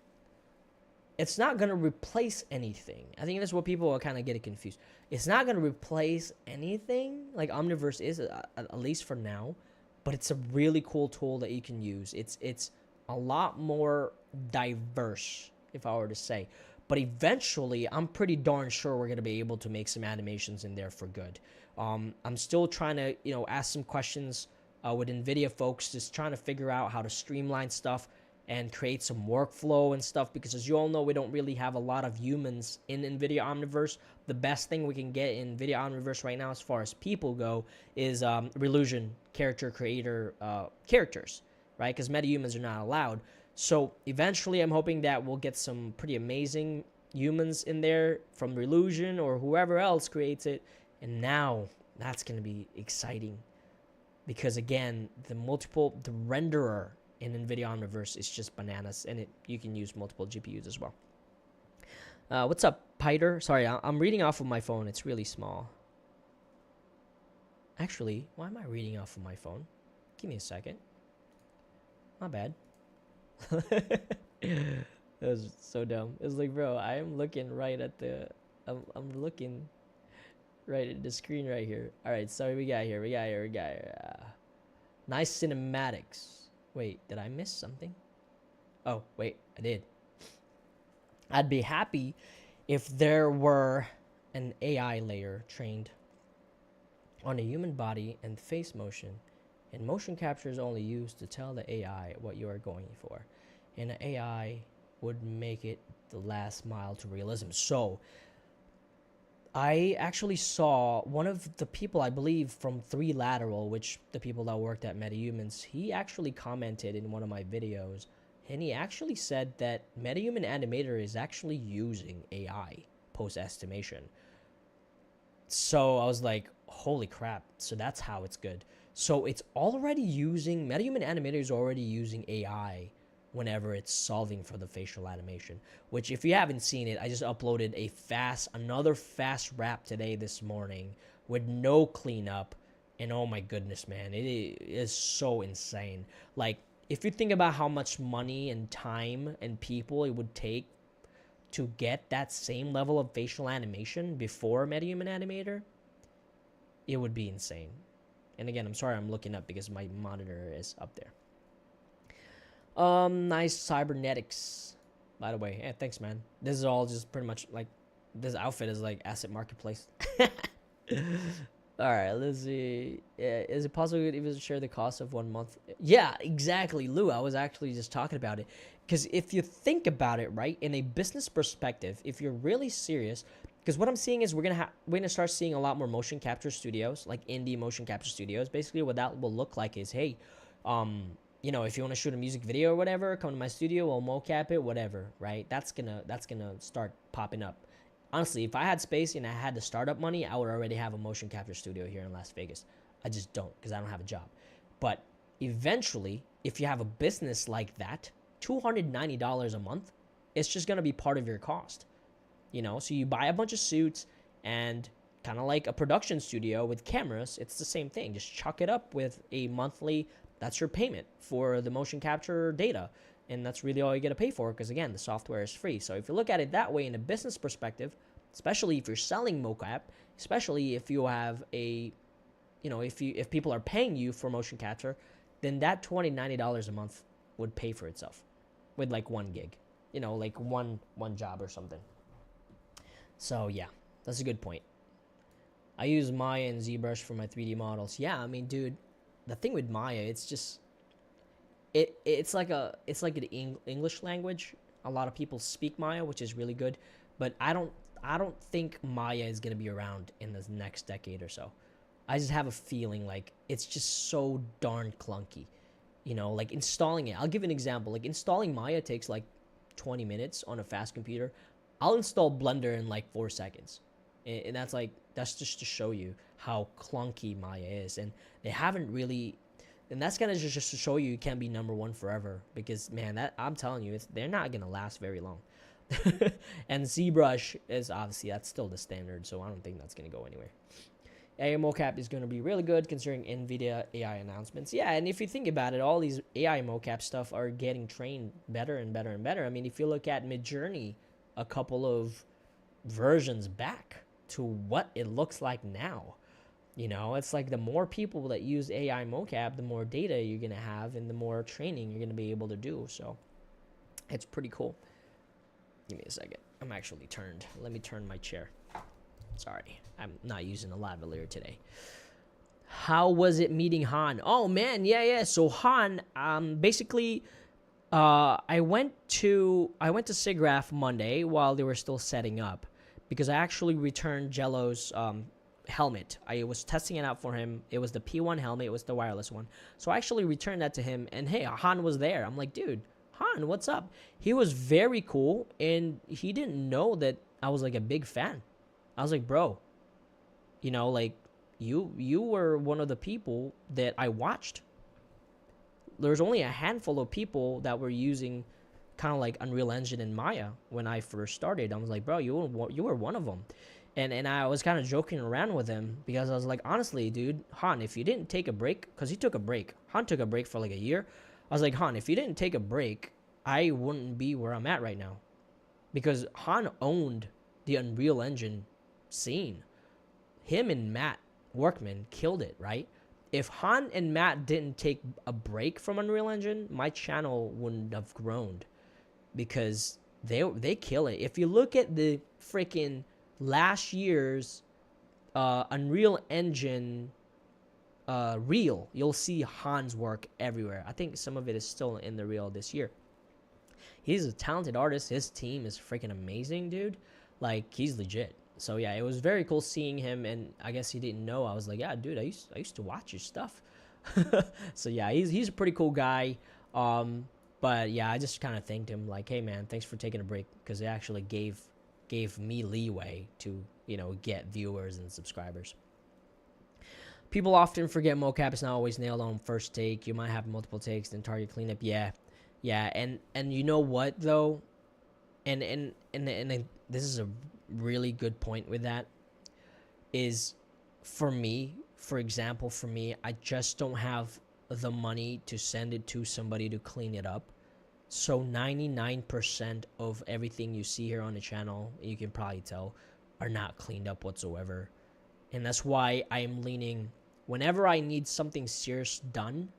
A: it's not gonna replace anything. I think that's what people are kind of getting confused. It's not gonna replace anything like Omniverse is, at least for now. But it's a really cool tool that you can use. It's a lot more diverse, if I were to say. But eventually, I'm pretty darn sure we're gonna be able to make some animations in there for good. I'm still trying to, ask some questions with Nvidia folks, just trying to figure out how to streamline stuff and create some workflow and stuff, because as you all know, we don't really have a lot of humans in Nvidia Omniverse. The best thing we can get in Nvidia Omniverse right now as far as people go is Relusion character creator characters, right? Because metahumans are not allowed. So eventually I'm hoping that we'll get some pretty amazing humans in there from Relusion or whoever else creates it. And now that's going to be exciting, because again, the renderer in Nvidia Omniverse is just bananas, and you can use multiple GPUs as well. What's up, Piter? Sorry, I'm reading off of my phone. It's really small. Actually, why am I reading off of my phone? Give me a second. My bad. That was so dumb. It was like, bro, I am looking right at the... I'm looking right at the screen right here. All right, sorry, we got here. Nice cinematics. Wait, did I miss something? Oh, wait, I did. I'd be happy if there were an AI layer trained on a human body and face motion, and motion capture is only used to tell the AI what you are going for, and the AI would make it the last mile to realism. So I actually saw one of the people, I believe, from 3 Lateral, which the people that worked at MetaHumans, he actually commented in one of my videos, and he actually said that MetaHuman Animator is actually using AI post-estimation. So I was like, holy crap. So that's how it's good. So it's already using, MetaHuman Animator is already using AI whenever it's solving for the facial animation, which if you haven't seen it, I just uploaded another fast wrap this morning with no cleanup, and oh my goodness, man, it is so insane. Like, if you think about how much money and time and people it would take to get that same level of facial animation before MetaHuman Animator, it would be insane. And again, I'm sorry I'm looking up because my monitor is up there. Nice cybernetics, by the way. Yeah, thanks, man. This is all just pretty much like, this outfit is like asset marketplace. All right, let's see. Yeah, is it possible to even share the cost of 1 month? Yeah, exactly, Lou. I was actually just talking about it, because if you think about it, right, in a business perspective, if you're really serious, because what I'm seeing is we're gonna start seeing a lot more motion capture studios, like indie motion capture studios. Basically, what that will look like is, hey, if you want to shoot a music video or whatever, come to my studio, we'll mocap it, whatever, right? That's gonna start popping up. Honestly, if I had space and I had the startup money, I would already have a motion capture studio here in Las Vegas. I just don't, because I don't have a job. But eventually, if you have a business like that, $290 a month, it's just gonna be part of your cost. So you buy a bunch of suits, and kind of like a production studio with cameras, it's the same thing. Just chuck it up with a monthly. That's your payment for the motion capture data. And that's really all you get to pay for, because again, the software is free. So if you look at it that way in a business perspective, especially if you're selling mocap, especially if you have if people are paying you for motion capture, then that $90 a month would pay for itself with like 1 gig, like one job or something. So yeah, that's a good point. I use Maya and ZBrush for my 3D models. Yeah, I mean, dude, the thing with Maya, it's just it's like an English language. A lot of people speak Maya, which is really good, but I don't think Maya is going to be around in the next decade or so. I just have a feeling like it's just so darn clunky. Like installing it. I'll give an example. Like installing Maya takes like 20 minutes on a fast computer. I'll install Blender in like 4 seconds. And that's just to show you how clunky Maya is. And they haven't really And that's gonna just to show you can't be number one forever, because man, that I'm telling you, they're not gonna last very long. And ZBrush is obviously, that's still the standard, so I don't think that's gonna go anywhere. AI mocap is going to be really good considering Nvidia AI announcements. Yeah, and if you think about it, all these AI mocap stuff are getting trained better and better and better. I mean, if you look at Midjourney a couple of versions back to what it looks like now, you know, it's like the more people that use AI mocap, the more data you're going to have and the more training you're going to be able to do. So it's pretty cool. Give me a second. I'm actually turned. Let me turn my chair. Sorry, I'm not using a lavalier today. How was it meeting Han? Oh man, yeah. So Han, basically, I went to Siggraph Monday while they were still setting up, because I actually returned Jello's helmet. I was testing it out for him. It was the P1 helmet. It was the wireless one. So I actually returned that to him, and hey, Han was there. I'm like, dude, Han, what's up? He was very cool, and he didn't know that I was like a big fan. I was like, bro, you know, like, you were one of the people that I watched. There's only a handful of people that were using kind of like Unreal Engine and Maya when I first started. I was like, bro, you were one of them. And I was kind of joking around with him, because I was like, honestly, dude, Han, if you didn't take a break, because he took a break. Han took a break for like a year. I was like, Han, if you didn't take a break, I wouldn't be where I'm at right now. Because Han owned the Unreal Engine scene. Him and Matt Workman killed it, right? If Han and Matt didn't take a break from Unreal Engine, my channel wouldn't have grown, because they kill it. If you look at the freaking last year's Unreal Engine reel, you'll see Han's work everywhere. I think some of it is still in the reel this year. He's a talented artist. His team is freaking amazing, dude. Like, he's legit. So yeah, it was very cool seeing him, and I guess he didn't know. I was like, yeah, dude, I used to watch your stuff. So yeah, he's a pretty cool guy. But yeah, I just kind of thanked him, like, hey man, thanks for taking a break, because it actually gave me leeway to, you know, get viewers and subscribers. People often forget mocap is not always nailed on first take. You might have multiple takes, then target cleanup. Yeah, and you know what though, and this is a really good point with that, is for me, for example, for me, I just don't have the money to send it to somebody to clean it up. So 99% of everything you see here on the channel, you can probably tell, are not cleaned up whatsoever. And that's why I'm leaning, whenever I need something serious done,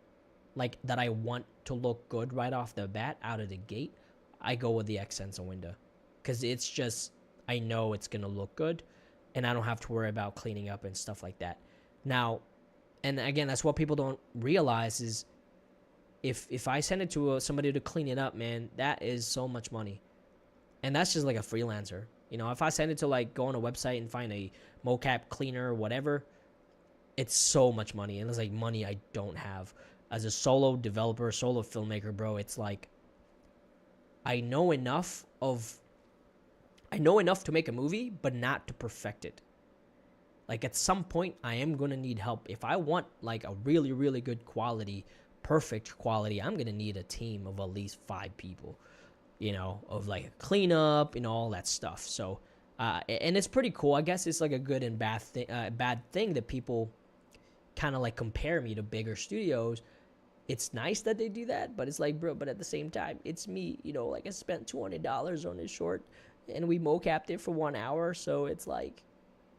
A: like that I want to look good right off the bat, out of the gate, I go with the accents and window. Because it's just, I know it's going to look good, and I don't have to worry about cleaning up and stuff like that. Now, and again, that's what people don't realize is, if I send it to somebody to clean it up, man, that is so much money. And that's just like a freelancer. You know, if I send it to, like, go on a website and find a mocap cleaner or whatever, it's so much money. And it's like money I don't have. As a solo developer, solo filmmaker, bro, it's like, I know enough to make a movie, but not to perfect it. Like, at some point, I am going to need help. If I want, like, a really, really good quality, perfect quality, I'm going to need a team of at least 5 people, you know, of, like, a cleanup and all that stuff. So, and it's pretty cool. I guess it's, like, a good and bad thing that people kind of, like, compare me to bigger studios. It's nice that they do that, but it's like, bro, but at the same time, it's me, you know, like, I spent $200 on this short, and we mocapped it for 1 hour, so it's like,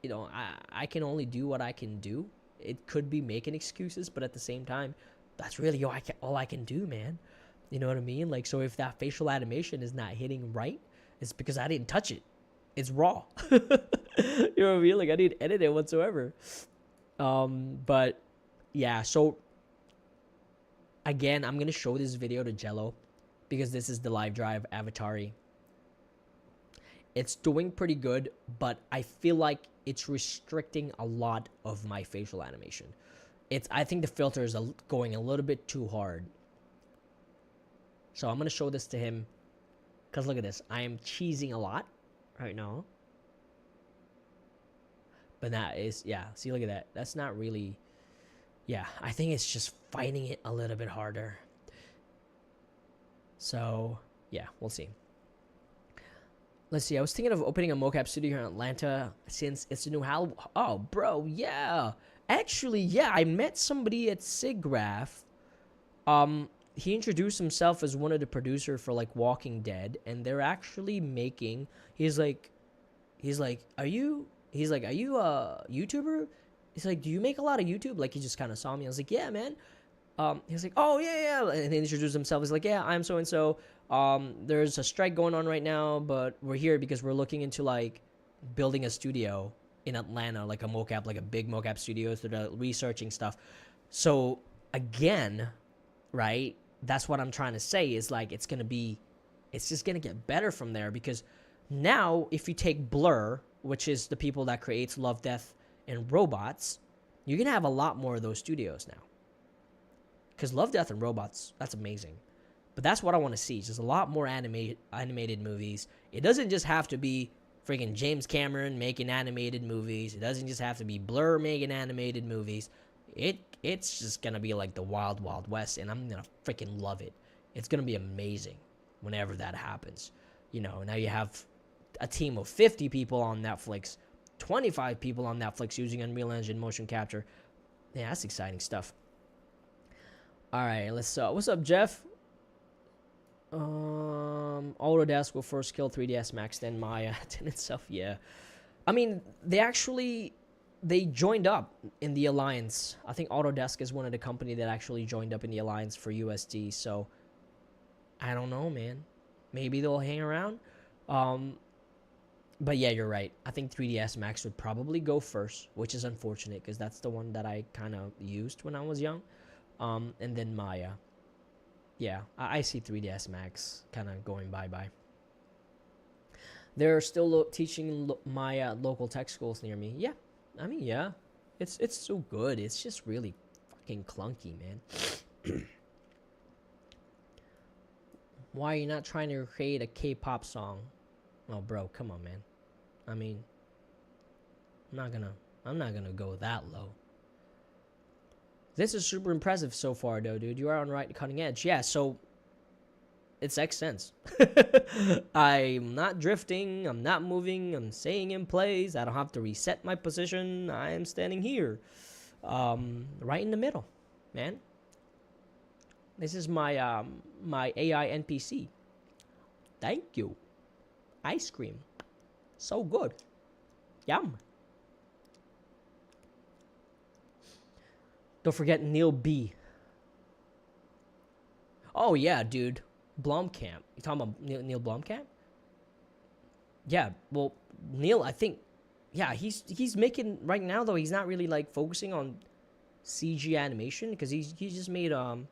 A: you know, I can only do what I can do. It could be making excuses, but at the same time, that's really all I can do, man. You know what I mean? Like, so if that facial animation is not hitting right, it's because I didn't touch it. It's raw. You know what I mean? Like, I didn't edit it whatsoever. But yeah, so again, I'm going to show this video to Jello, because this is the live drive Avatari. It's doing pretty good, but I feel like it's restricting a lot of my facial animation. I think the filter is going a little bit too hard. So I'm going to show this to him, because look at this. I am cheesing a lot right now. But that is, yeah, see, look at that. That's not really, Yeah, I think it's just fighting it a little bit harder. So, yeah, we'll see. Let's see. I was thinking of opening a mocap studio here in Atlanta since it's a new Oh, bro, yeah. Actually, yeah, I met somebody at Siggraph. He introduced himself as one of the producers for like Walking Dead, and they're actually making. He's like, are you a YouTuber? He's like, do you make a lot of YouTube? Like, he just kind of saw me. I was like, yeah, man. He was like, oh yeah, yeah, and he introduced himself. He's like, yeah, I'm so and so. There's a strike going on right now, but we're here because we're looking into like building a studio in Atlanta, like a mocap, like a big mocap studio. So they're researching stuff. So again, right? That's what I'm trying to say is like it's just gonna get better from there because now if you take Blur, which is the people that creates Love, Death, and Robots, you're gonna have a lot more of those studios now. Because Love, Death, and Robots, that's amazing. But that's what I want to see. Just a lot more animated movies. It doesn't just have to be freaking James Cameron making animated movies. It doesn't just have to be Blur making animated movies. It's just going to be like the Wild Wild West, and I'm going to freaking love it. It's going to be amazing whenever that happens. You know, now you have a team of 50 people on Netflix, 25 people on Netflix using Unreal Engine motion capture. Yeah, that's exciting stuff. All right, let's. What's up, Jeff? Autodesk will first kill 3ds Max, then Maya. In itself, yeah. I mean, they joined up in the alliance. I think Autodesk is one of the company that actually joined up in the alliance for USD. So I don't know, man. Maybe they'll hang around. But yeah, you're right. I think 3ds Max would probably go first, which is unfortunate because that's the one that I kind of used when I was young. And then Maya. Yeah, I see 3ds Max kind of going bye-bye. They're still teaching Maya local tech schools near me. Yeah, I mean, yeah. It's so good. It's just really fucking clunky, man. Why are you not trying to create a K-pop song? Oh, bro, come on, man. I mean, I'm not gonna go that low. This is super impressive so far, though, dude. You are on the right cutting edge. Yeah, so it's XSense. I'm not drifting. I'm not moving. I'm staying in place. I don't have to reset my position. I am standing here, right in the middle, man. This is my my AI NPC. Thank you. Ice cream. So good. Yum. Don't forget Neil B. Oh, yeah, dude. Blomkamp. You talking about Neil Blomkamp? Yeah, well, Neil, I think, yeah, he's making, right now, though, he's not really, like, focusing on CG animation, because he just made, dang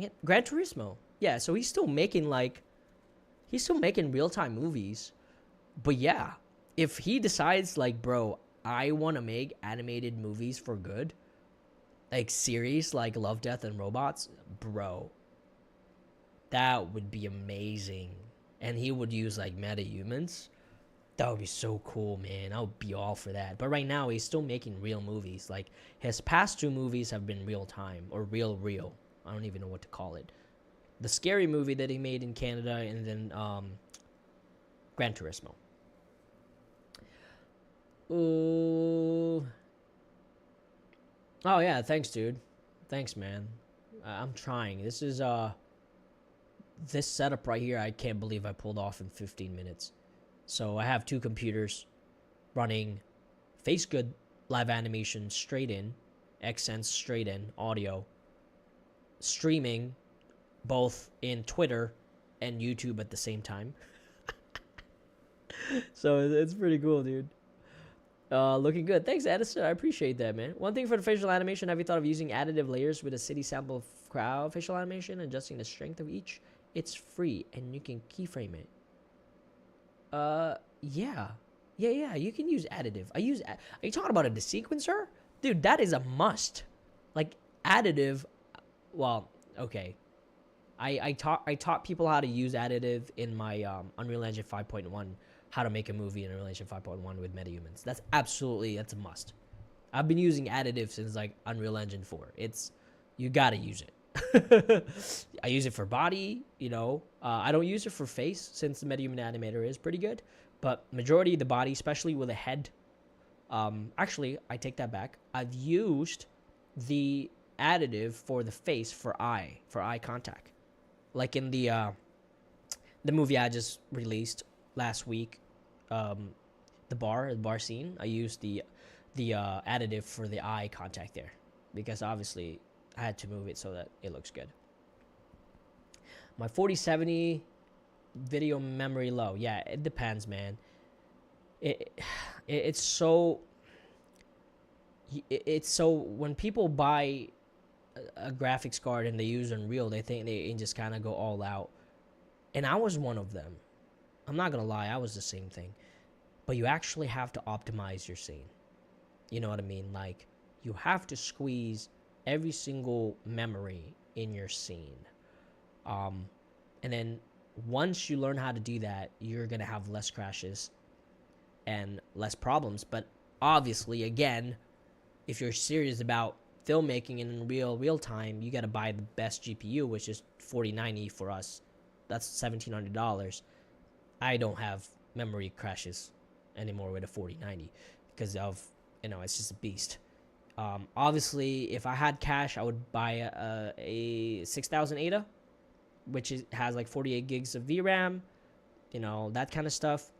A: it, Gran Turismo. Yeah, so he's still making, real-time movies. But, yeah, if he decides, like, bro, I want to make animated movies for good, like series like Love, Death, and Robots, bro, that would be amazing. And he would use like metahumans. That would be so cool, man. I would be all for that. But right now, he's still making real movies. Like his past 2 movies have been real time or real. I don't even know what to call it. The scary movie that he made in Canada, and then Gran Turismo. Ooh. Oh yeah, thanks, dude. Thanks, man. I'm trying. This is this setup right here. I can't believe I pulled off in 15 minutes. So I have 2 computers running Facegood live animation straight in, XSense straight in, audio, streaming both in Twitter and YouTube at the same time. So it's pretty cool, dude. Looking good. Thanks, Addison. I appreciate that, man. One thing for the facial animation, have you thought of using additive layers with a city sample of crowd facial animation, adjusting the strength of each? It's free, and you can keyframe it. Yeah. Yeah, you can use additive. Are you talking about a desequencer? Dude, that is a must. Like, additive, well, okay. I taught people how to use additive in my Unreal Engine 5.1, how to make a movie in Unreal Engine 5.1 with metahumans. That's a must. I've been using additive since like Unreal Engine 4. You gotta use it. I use it for body, you know. I don't use it for face since the MetaHuman Animator is pretty good, but majority of the body, especially with a head. Actually, I take that back. I've used the additive for the face for eye contact, like in the movie I just released last week, the bar scene. I used the additive for the eye contact there because obviously I had to move it so that it looks good. My 4070 video memory low. Yeah, it depends, man. It's so when people buy a graphics card and they use Unreal, they think they can just kind of go all out. And I was one of them. I'm not gonna lie, I was the same thing. But you actually have to optimize your scene. You know what I mean? Like, you have to squeeze every single memory in your scene. And then once you learn how to do that, you're gonna have less crashes and less problems. But obviously, again, if you're serious about filmmaking in real time, you gotta buy the best GPU, which is 4090 for us. That's $1,700. I don't have memory crashes anymore with a 4090 because of, you know, it's just a beast. Obviously, if I had cash, I would buy a 6000 Ada, which has like 48 gigs of VRAM, you know, that kind of stuff.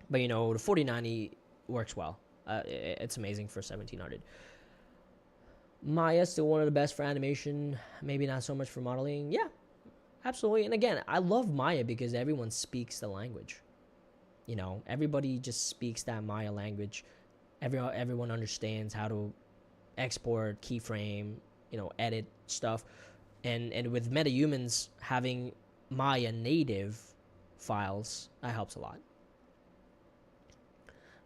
A: But, you know, the 4090 works well. It's amazing for 1700. Maya still one of the best for animation, maybe not so much for modeling. Yeah, absolutely. And again, I love Maya because everyone speaks the language. You know, everybody just speaks that Maya language. Everyone understands how to export, keyframe, you know, edit stuff. And with MetaHumans having Maya native files, that helps a lot.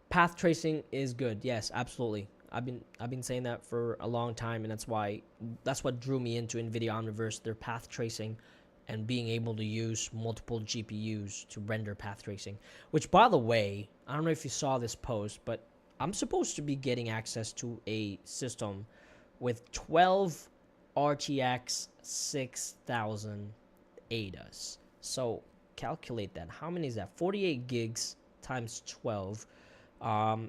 A: Path tracing is good. Yes, absolutely. I've been saying that for a long time, and that's what drew me into Nvidia Omniverse, their path tracing and being able to use multiple GPUs to render path tracing. Which, by the way, I don't know if you saw this post, but I'm supposed to be getting access to a system with 12 RTX 6000 Adas. So calculate that. How many is that? 48 gigs times 12.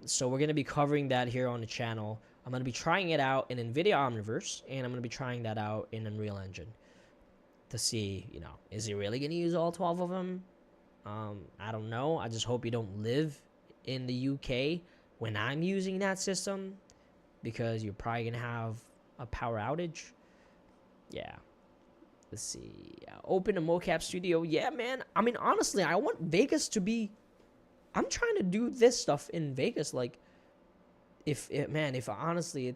A: So we're going to be covering that here on the channel. I'm going to be trying it out in Nvidia Omniverse, and I'm going to be trying that out in Unreal Engine to see, you know, is he really going to use all 12 of them? I don't know. I just hope you don't live in the UK when I'm using that system, because you're probably going to have a power outage. Yeah. Let's see. Open a mocap studio. Yeah, man. I mean, honestly, I want Vegas to be... I'm trying to do this stuff in Vegas. Like, if honestly,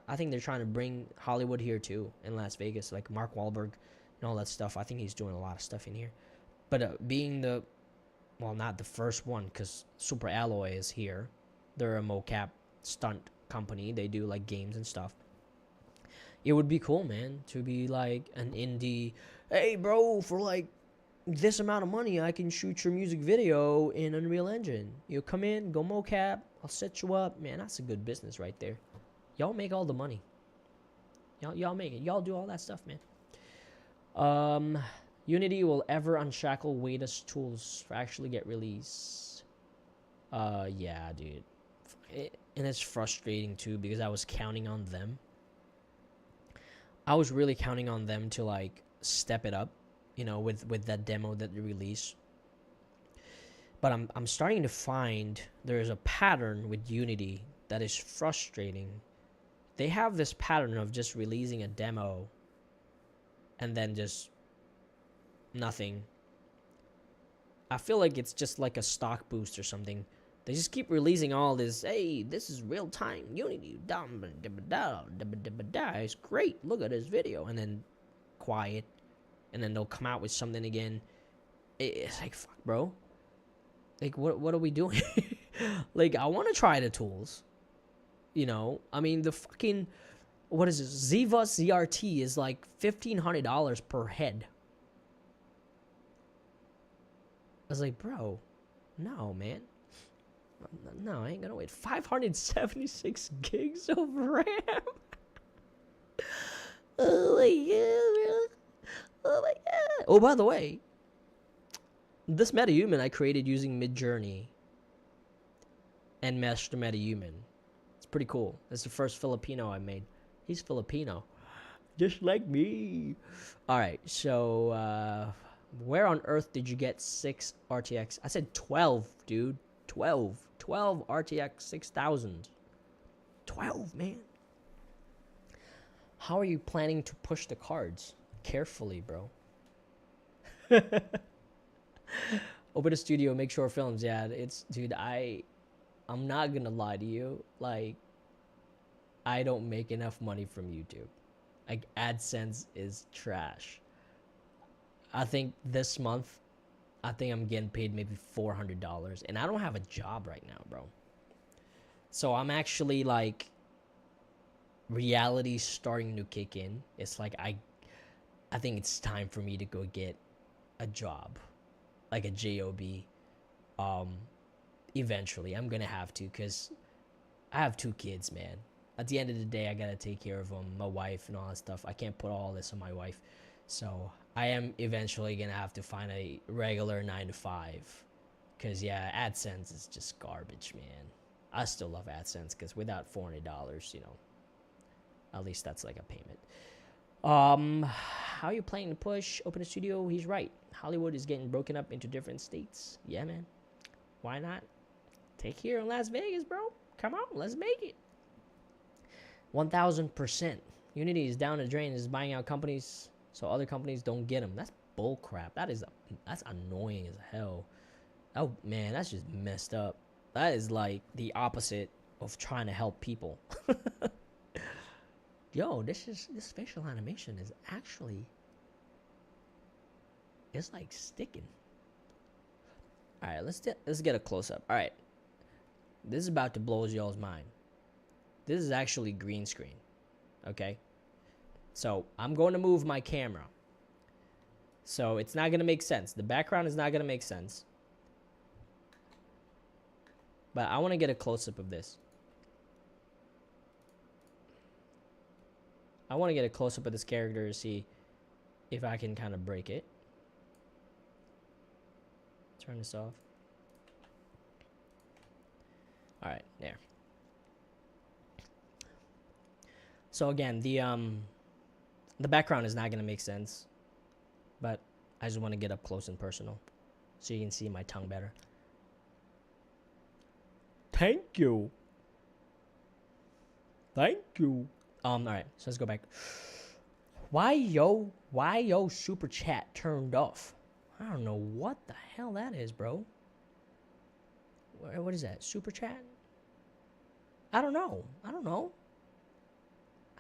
A: I think they're trying to bring Hollywood here too, in Las Vegas, like Mark Wahlberg and all that stuff. I think he's doing a lot of stuff in here. But being not the first one, because Super Alloy is here. They're a mocap stunt company. They do like games and stuff. It would be cool, man, to be like an indie. Hey, bro, for like this amount of money, I can shoot your music video in Unreal Engine. You come in, go mocap, I'll set you up. Man, that's a good business right there. Y'all make all the money. Y'all make it. Y'all do all that stuff, man. Unity will ever unshackle Wada's tools for actually get released. Yeah, dude. And it's frustrating too, because I was counting on them. I was really counting on them to like step it up, you know, with that demo that they released. But I'm starting to find there's a pattern with Unity that is frustrating. They have this pattern of just releasing a demo and then just nothing. I feel like it's just like a stock boost or something. They just keep releasing all this, hey, this is real-time Unity. It's great. Look at this video. And then quiet. And then they'll come out with something again. It's like, fuck, bro. Like, what are we doing? Like, I want to try the tools. You know? I mean, the fucking... What is this? Ziva ZRT is like $1,500 per head. I was like, bro, no, man. No, I ain't gonna wait. 576 gigs of RAM. Oh my god, bro. Oh my god. Oh, by the way, this MetaHuman I created using Midjourney and meshed MetaHuman. It's pretty cool. It's the first Filipino I made. He's Filipino, just like me. All right, so where on earth did you get 6 RTX? I said 12, dude. 12 RTX 6000. 12, man. How are you planning to push the cards? Carefully, bro. Open a studio, make sure films. Yeah, it's, dude, I'm not gonna lie to you. Like, I don't make enough money from YouTube. Like, AdSense is trash. I think this month, I think I'm getting paid maybe $400, and I don't have a job right now, bro. So I'm actually like, reality starting to kick in. It's like I think it's time for me to go get a job, like a job. Eventually, I'm gonna have to, cause I have 2 kids, man. At the end of the day, I gotta take care of them, my wife, and all that stuff. I can't put all this on my wife, so I am eventually gonna have to find a regular 9 to 5. Cause yeah, AdSense is just garbage, man. I still love AdSense, cause without $400, you know, at least that's like a payment. How are you planning to push Open a Studio? He's right. Hollywood is getting broken up into different states. Yeah, man. Why not? Take here in Las Vegas, bro. Come on, let's make it. 1000%. Unity is down the drain. Is buying out companies so other companies don't get them. That's bull crap. That's annoying as hell. Oh man, that's just messed up. That is like the opposite of trying to help people. Yo, this facial animation is actually, it's like sticking. All right, let's get a close up. All right, this is about to blow y'all's mind. This is actually green screen. Okay, so I'm going to move my camera. So it's not gonna make sense. The background is not gonna make sense. But I want to get a close up of this. I want to get a close up of this character to see if I can kind of break it. Turn this off. All right, there. So again, the background is not gonna make sense, but I just want to get up close and personal, so you can see my tongue better. Thank you. Thank you. All right, so let's go back. Why yo super chat turned off? I don't know what the hell that is, bro. What is that? Super chat? I don't know. I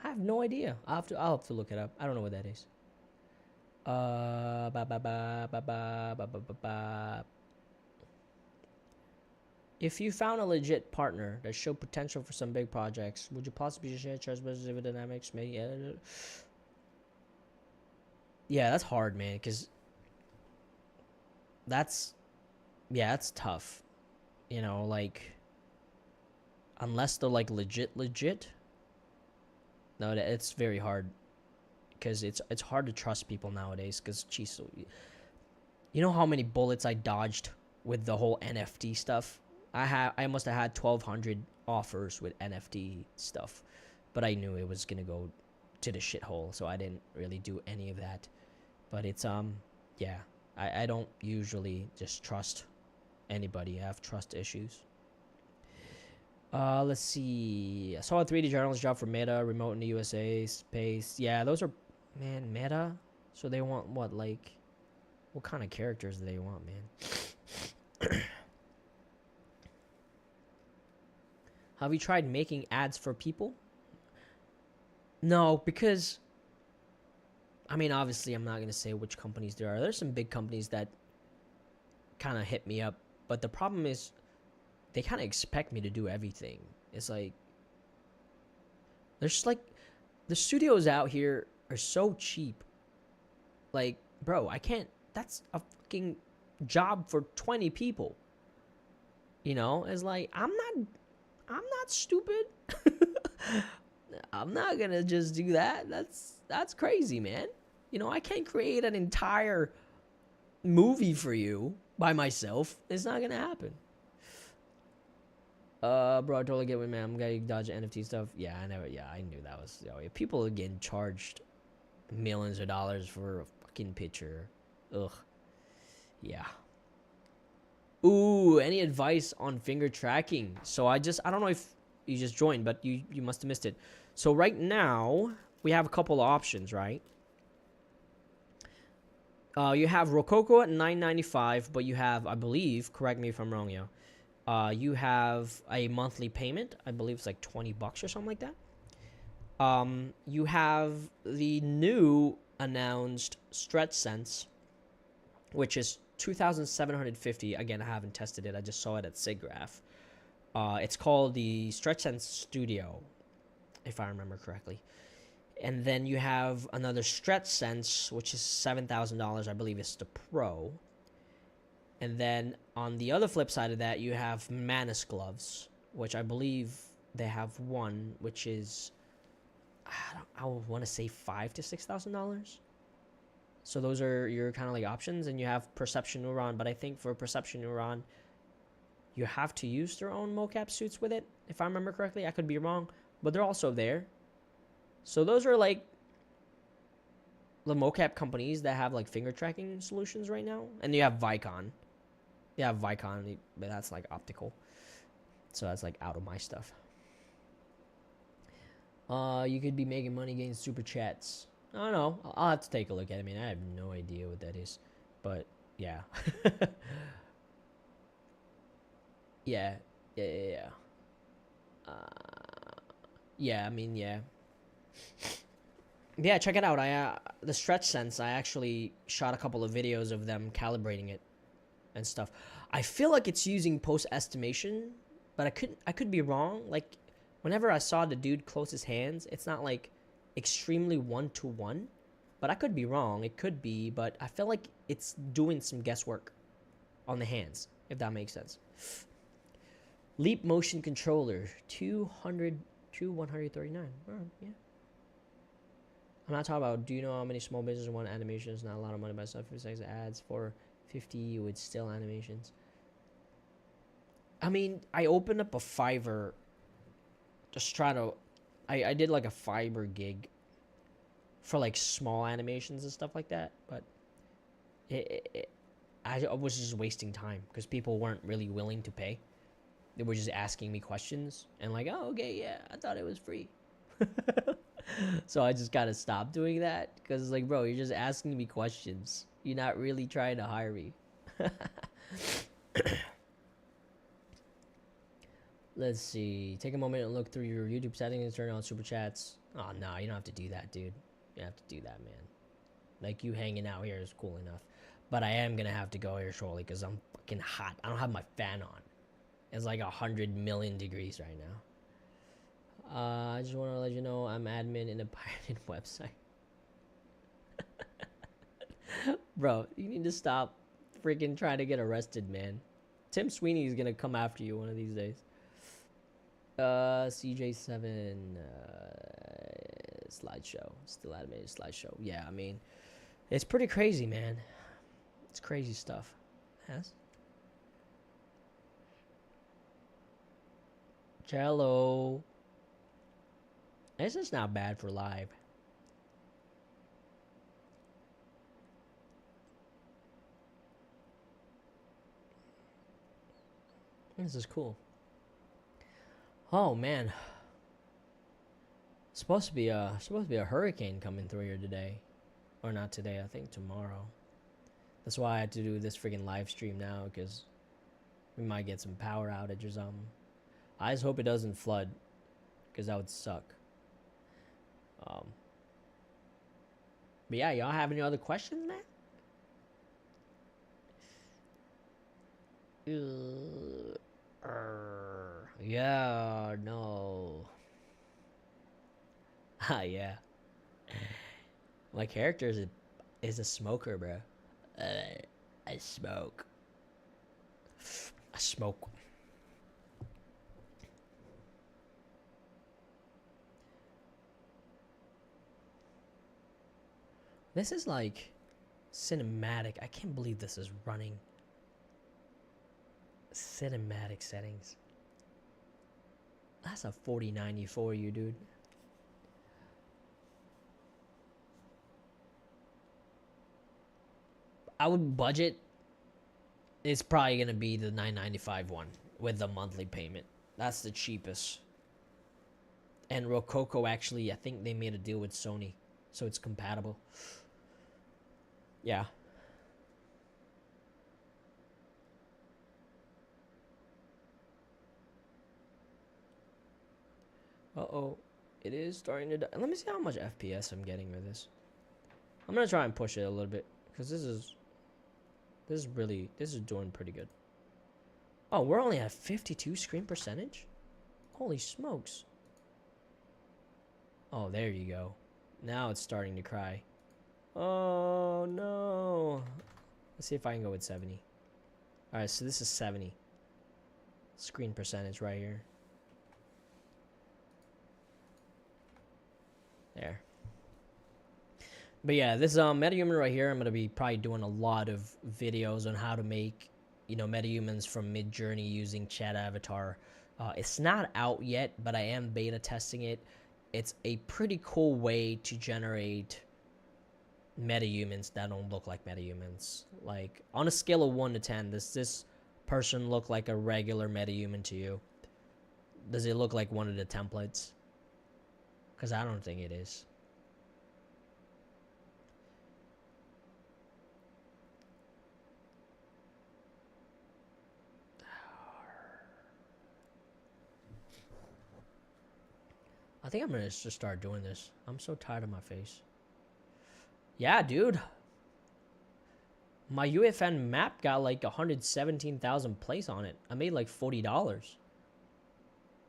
A: have no idea. I'll have to look it up. I don't know what that is. If you found a legit partner that showed potential for some big projects, would you possibly share charge with dynamics? Maybe. Yeah, that's hard, man, because that's tough. You know, like, unless they're like legit. No, it's very hard, because it's hard to trust people nowadays. Because, geez, so, you know how many bullets I dodged with the whole NFT stuff? I must have had 1,200 offers with NFT stuff, but I knew it was gonna go to the shithole, so I didn't really do any of that. But it's yeah, I don't usually just trust anybody. I have trust issues. Let's see. I saw a 3D journalist job for Meta, remote in the USA, space. Yeah, those are, man, Meta. So they want what, like, what kind of characters do they want, man? Have you tried making ads for people? No, because, I mean, obviously, I'm not going to say which companies there are. There's some big companies that kind of hit me up. But the problem is, they kind of expect me to do everything. It's like, there's like, the studios out here are so cheap. Like, bro, I can't, that's a fucking job for 20 people. You know, it's like I'm not stupid. I'm not gonna just do that. That's crazy, man. You know, I can't create an entire movie for you by myself. It's not gonna happen. Bro, I totally get what, man. I'm gonna dodge NFT stuff. Yeah, I never. Yeah, I knew that was. Oh, yeah. People are getting charged millions of dollars for a fucking picture. Ugh. Yeah. Ooh, any advice on finger tracking? So I don't know if you just joined, but you must have missed it. So right now we have a couple of options, right? You have Rococo at $9.95, but you have, I believe, correct me if I'm wrong, you have a monthly payment. I believe it's like $20 or something like that. You have the new announced StretchSense, which is 2,750. Again, I haven't tested it. I just saw it at Siggraph. It's called the StretchSense Studio, if I remember correctly. And then you have another StretchSense, which is $7,000. I believe it's the Pro. And then on the other flip side of that, you have Manus gloves, which I believe they have one, which is, I would want to say $5,000 to $6,000. So those are your kind of like options. And you have Perception Neuron, but I think for Perception Neuron, you have to use their own mocap suits with it, if I remember correctly. I could be wrong, but they're also there. So those are like the mocap companies that have like finger tracking solutions right now. And you have Vicon. Yeah, Vicon, but that's like optical. So that's like out of my stuff. You could be making money getting super chats. I don't know. I'll have to take a look at it. I mean, I have no idea what that is. But yeah. Yeah. Yeah, I mean, yeah. Yeah, check it out. The StretchSense, I actually shot a couple of videos of them calibrating it and stuff. I feel like it's using post estimation, but I could be wrong. Like whenever I saw the dude close his hands, it's not like extremely 1-to-1, but I could be wrong. It could be, but I feel like it's doing some guesswork on the hands, if that makes sense. Leap motion controller, 200 to 139. Oh, yeah. I'm not talking about, do you know how many small businesses want animations? Not a lot of money by stuff. 56 ads for 50 with still animations. I mean, I opened up a Fiverr. Just try to, I did like a Fiverr gig for like small animations and stuff like that. But I was just wasting time because people weren't really willing to pay. They were just asking me questions and like, oh, okay, yeah, I thought it was free. So I just gotta stop doing that because it's like, bro, you're just asking me questions. You're not really trying to hire me. Let's see. Take a moment and look through your YouTube settings and turn on super chats. Oh, no, you don't have to do that, dude. You don't have to do that, man. Like, you hanging out here is cool enough. But I am gonna have to go here shortly because I'm fucking hot. I don't have my fan on. It's like 100 million degrees right now. I just want to let you know I'm admin in a pirated website. Bro, you need to stop freaking trying to get arrested, man. Tim Sweeney is gonna come after you one of these days. CJ7 slideshow. Still animated slideshow. Yeah, I mean, it's pretty crazy, man. It's crazy stuff. Yes? Cello. This is not bad for live. This is cool. Oh man. Supposed to be a hurricane coming through here today. Or not today, I think tomorrow. That's why I had to do this freaking live stream now, because we might get some power outage or something. I just hope it doesn't flood, because that would suck. But yeah, y'all have any other questions, man? Yeah, no. Ah, yeah. My character is a smoker, bro. I smoke. I smoke. This is like cinematic. I can't believe this is running cinematic settings. That's a 4090 for you, dude. I would budget. It's probably gonna be the $995 one with the monthly payment. That's the cheapest. And Rococo, actually, I think they made a deal with Sony, so it's compatible. Yeah. Uh-oh. It is starting to die. Let me see how much FPS I'm getting with this. I'm gonna try and push it a little bit, because this is doing pretty good. Oh, we're only at 52 screen percentage? Holy smokes. Oh, there you go. Now it's starting to cry. Oh, no. Let's see if I can go with 70. Alright, so this is 70. Screen percentage right here. There. But yeah, this MetaHuman right here, I'm going to be probably doing a lot of videos on how to make, you know, MetaHumans from Midjourney using Chat Avatar. It's not out yet, but I am beta testing it. It's a pretty cool way to generate metahumans that don't look like metahumans. Like, on a scale of 1 to 10, does this person look like a regular metahuman to you? Does it look like one of the templates? Because I don't think it is. I think I'm gonna just start doing this. I'm so tired of my face. Yeah, dude. My UFN map got like 117,000 plays on it. I made like $40.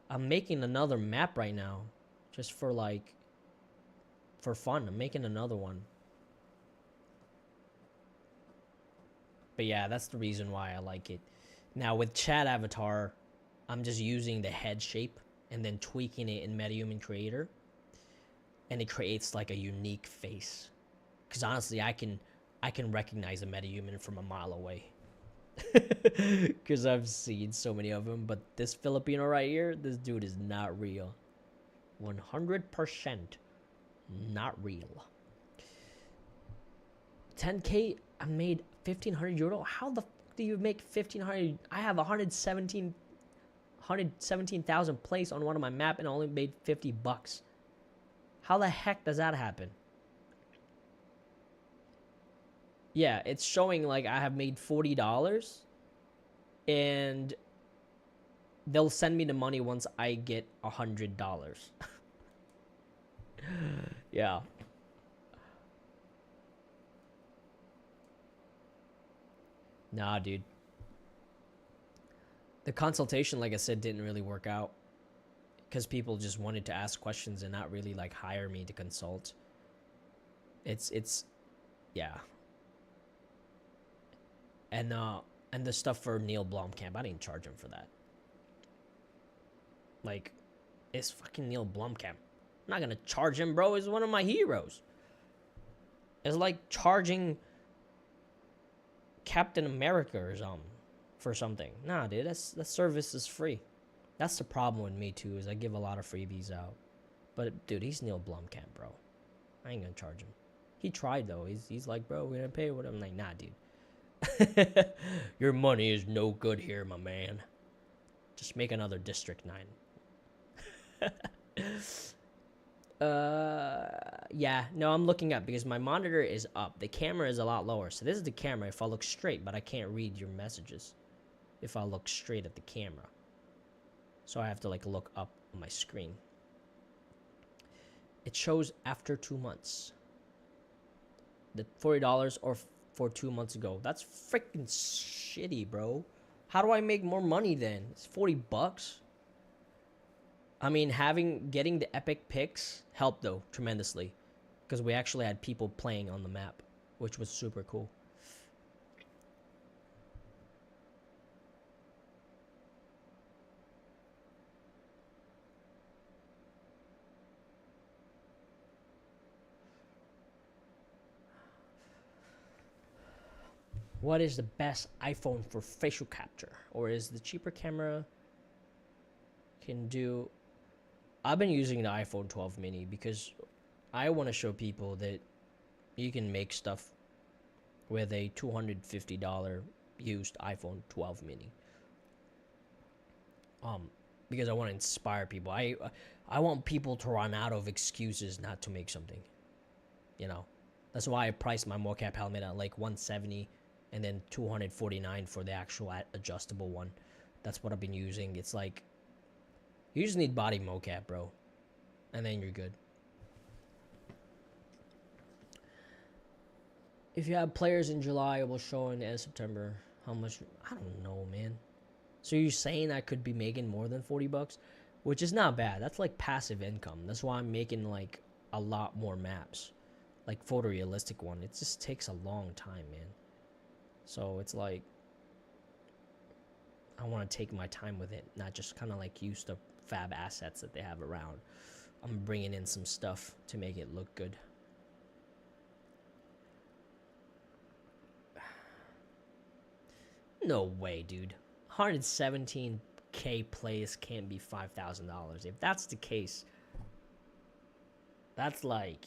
A: I'm making another map right now. Just for like, for fun. I'm making another one. But yeah, that's the reason why I like it. Now with Chat Avatar, I'm just using the head shape and then tweaking it in MetaHuman Creator. And it creates like a unique face. Because honestly, I can recognize a MetaHuman from a mile away. Because I've seen so many of them. But this Filipino right here, this dude is not real. 100% not real. 10K, I made 1,500 euro. How the fuck do you make 1,500? I have 117,000 plays on one of my map and I only made $50. How the heck does that happen? Yeah, it's showing like I have made $40 and they'll send me the money once I get $100. Yeah. Nah, dude. The consultation, like I said, didn't really work out because people just wanted to ask questions and not really like hire me to consult. It's yeah. And the stuff for Neil Blomkamp, I didn't charge him for that. Like, it's fucking Neil Blomkamp. I'm not gonna charge him, bro. He's one of my heroes. It's like charging Captain America or something for something. Nah, dude, that service is free. That's the problem with me too, is I give a lot of freebies out. But dude, he's Neil Blomkamp, bro. I ain't gonna charge him. He tried though. He's like, bro, we're gonna pay what I'm like, nah, dude. Your money is no good here, my man. Just make another District 9. Yeah, no, I'm looking up because my monitor is up. The camera is a lot lower. So this is the camera if I look straight, but I can't read your messages if I look straight at the camera. So I have to like look up on my screen. It shows after 2 months. The $40 or for 2 months ago. That's freaking shitty, bro. How do I make more money then? It's $40. I mean, getting the epic picks helped though tremendously, because we actually had people playing on the map, which was super cool. What is the best iPhone for facial capture? Or is the cheaper camera can do... I've been using the iPhone 12 mini because I want to show people that you can make stuff with a $250 used iPhone 12 mini. Because I want to inspire people. I want people to run out of excuses not to make something. You know, that's why I priced my mocap helmet at like 170 and then 249 for the actual adjustable one. That's what I've been using. It's like, you just need body mocap, bro, and then you're good. If you have players in July, it will show in the end of September. How much? I don't know, man. So you're saying I could be making more than $40, which is not bad. That's like passive income. That's why I'm making like a lot more maps, like photorealistic one. It just takes a long time, man. So it's like I want to take my time with it, not just kind of like use the fab assets that they have around. I'm bringing in some stuff to make it look good. No way, dude. 117K plays can't be $5,000. If that's the case, that's like,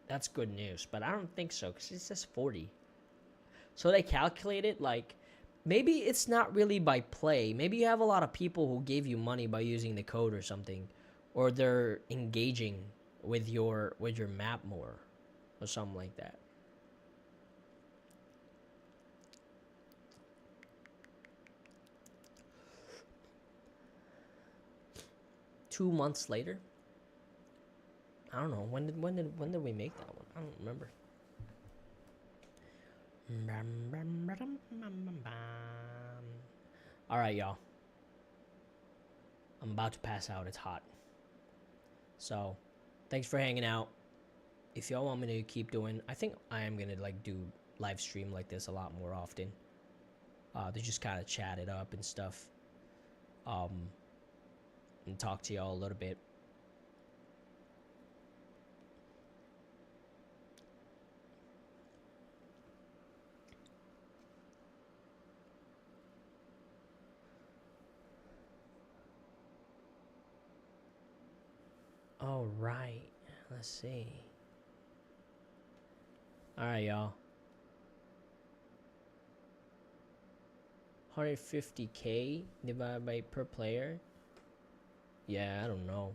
A: that's good news. But I don't think so, because it says 40. So they calculate it like, maybe it's not really by play. Maybe you have a lot of people who gave you money by using the code or something, or they're engaging with your map more, or something like that. Two months later. I don't know. When did we make that one? I don't remember. All right, y'all. I'm about to pass out. It's hot. So, thanks for hanging out. If y'all want me to keep doing, I think I am gonna like do live stream like this a lot more often. To just kind of chat it up and stuff. And talk to y'all a little bit. All right, let's see. All right, y'all. 150K divided by per player. Yeah, I don't know.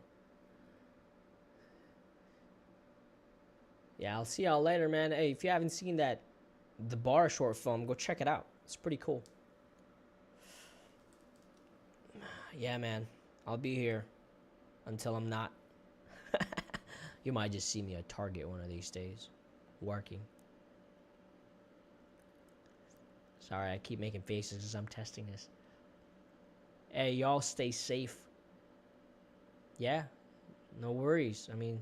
A: Yeah, I'll see y'all later, man. Hey, if you haven't seen that, the bar short film, go check it out. It's pretty cool. Yeah, man. I'll be here until I'm not. You might just see me at Target one of these days, working. Sorry, I keep making faces as I'm testing this. Hey, y'all stay safe. Yeah, no worries. I mean,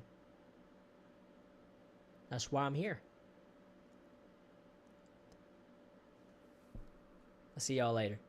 A: that's why I'm here. I'll see y'all later.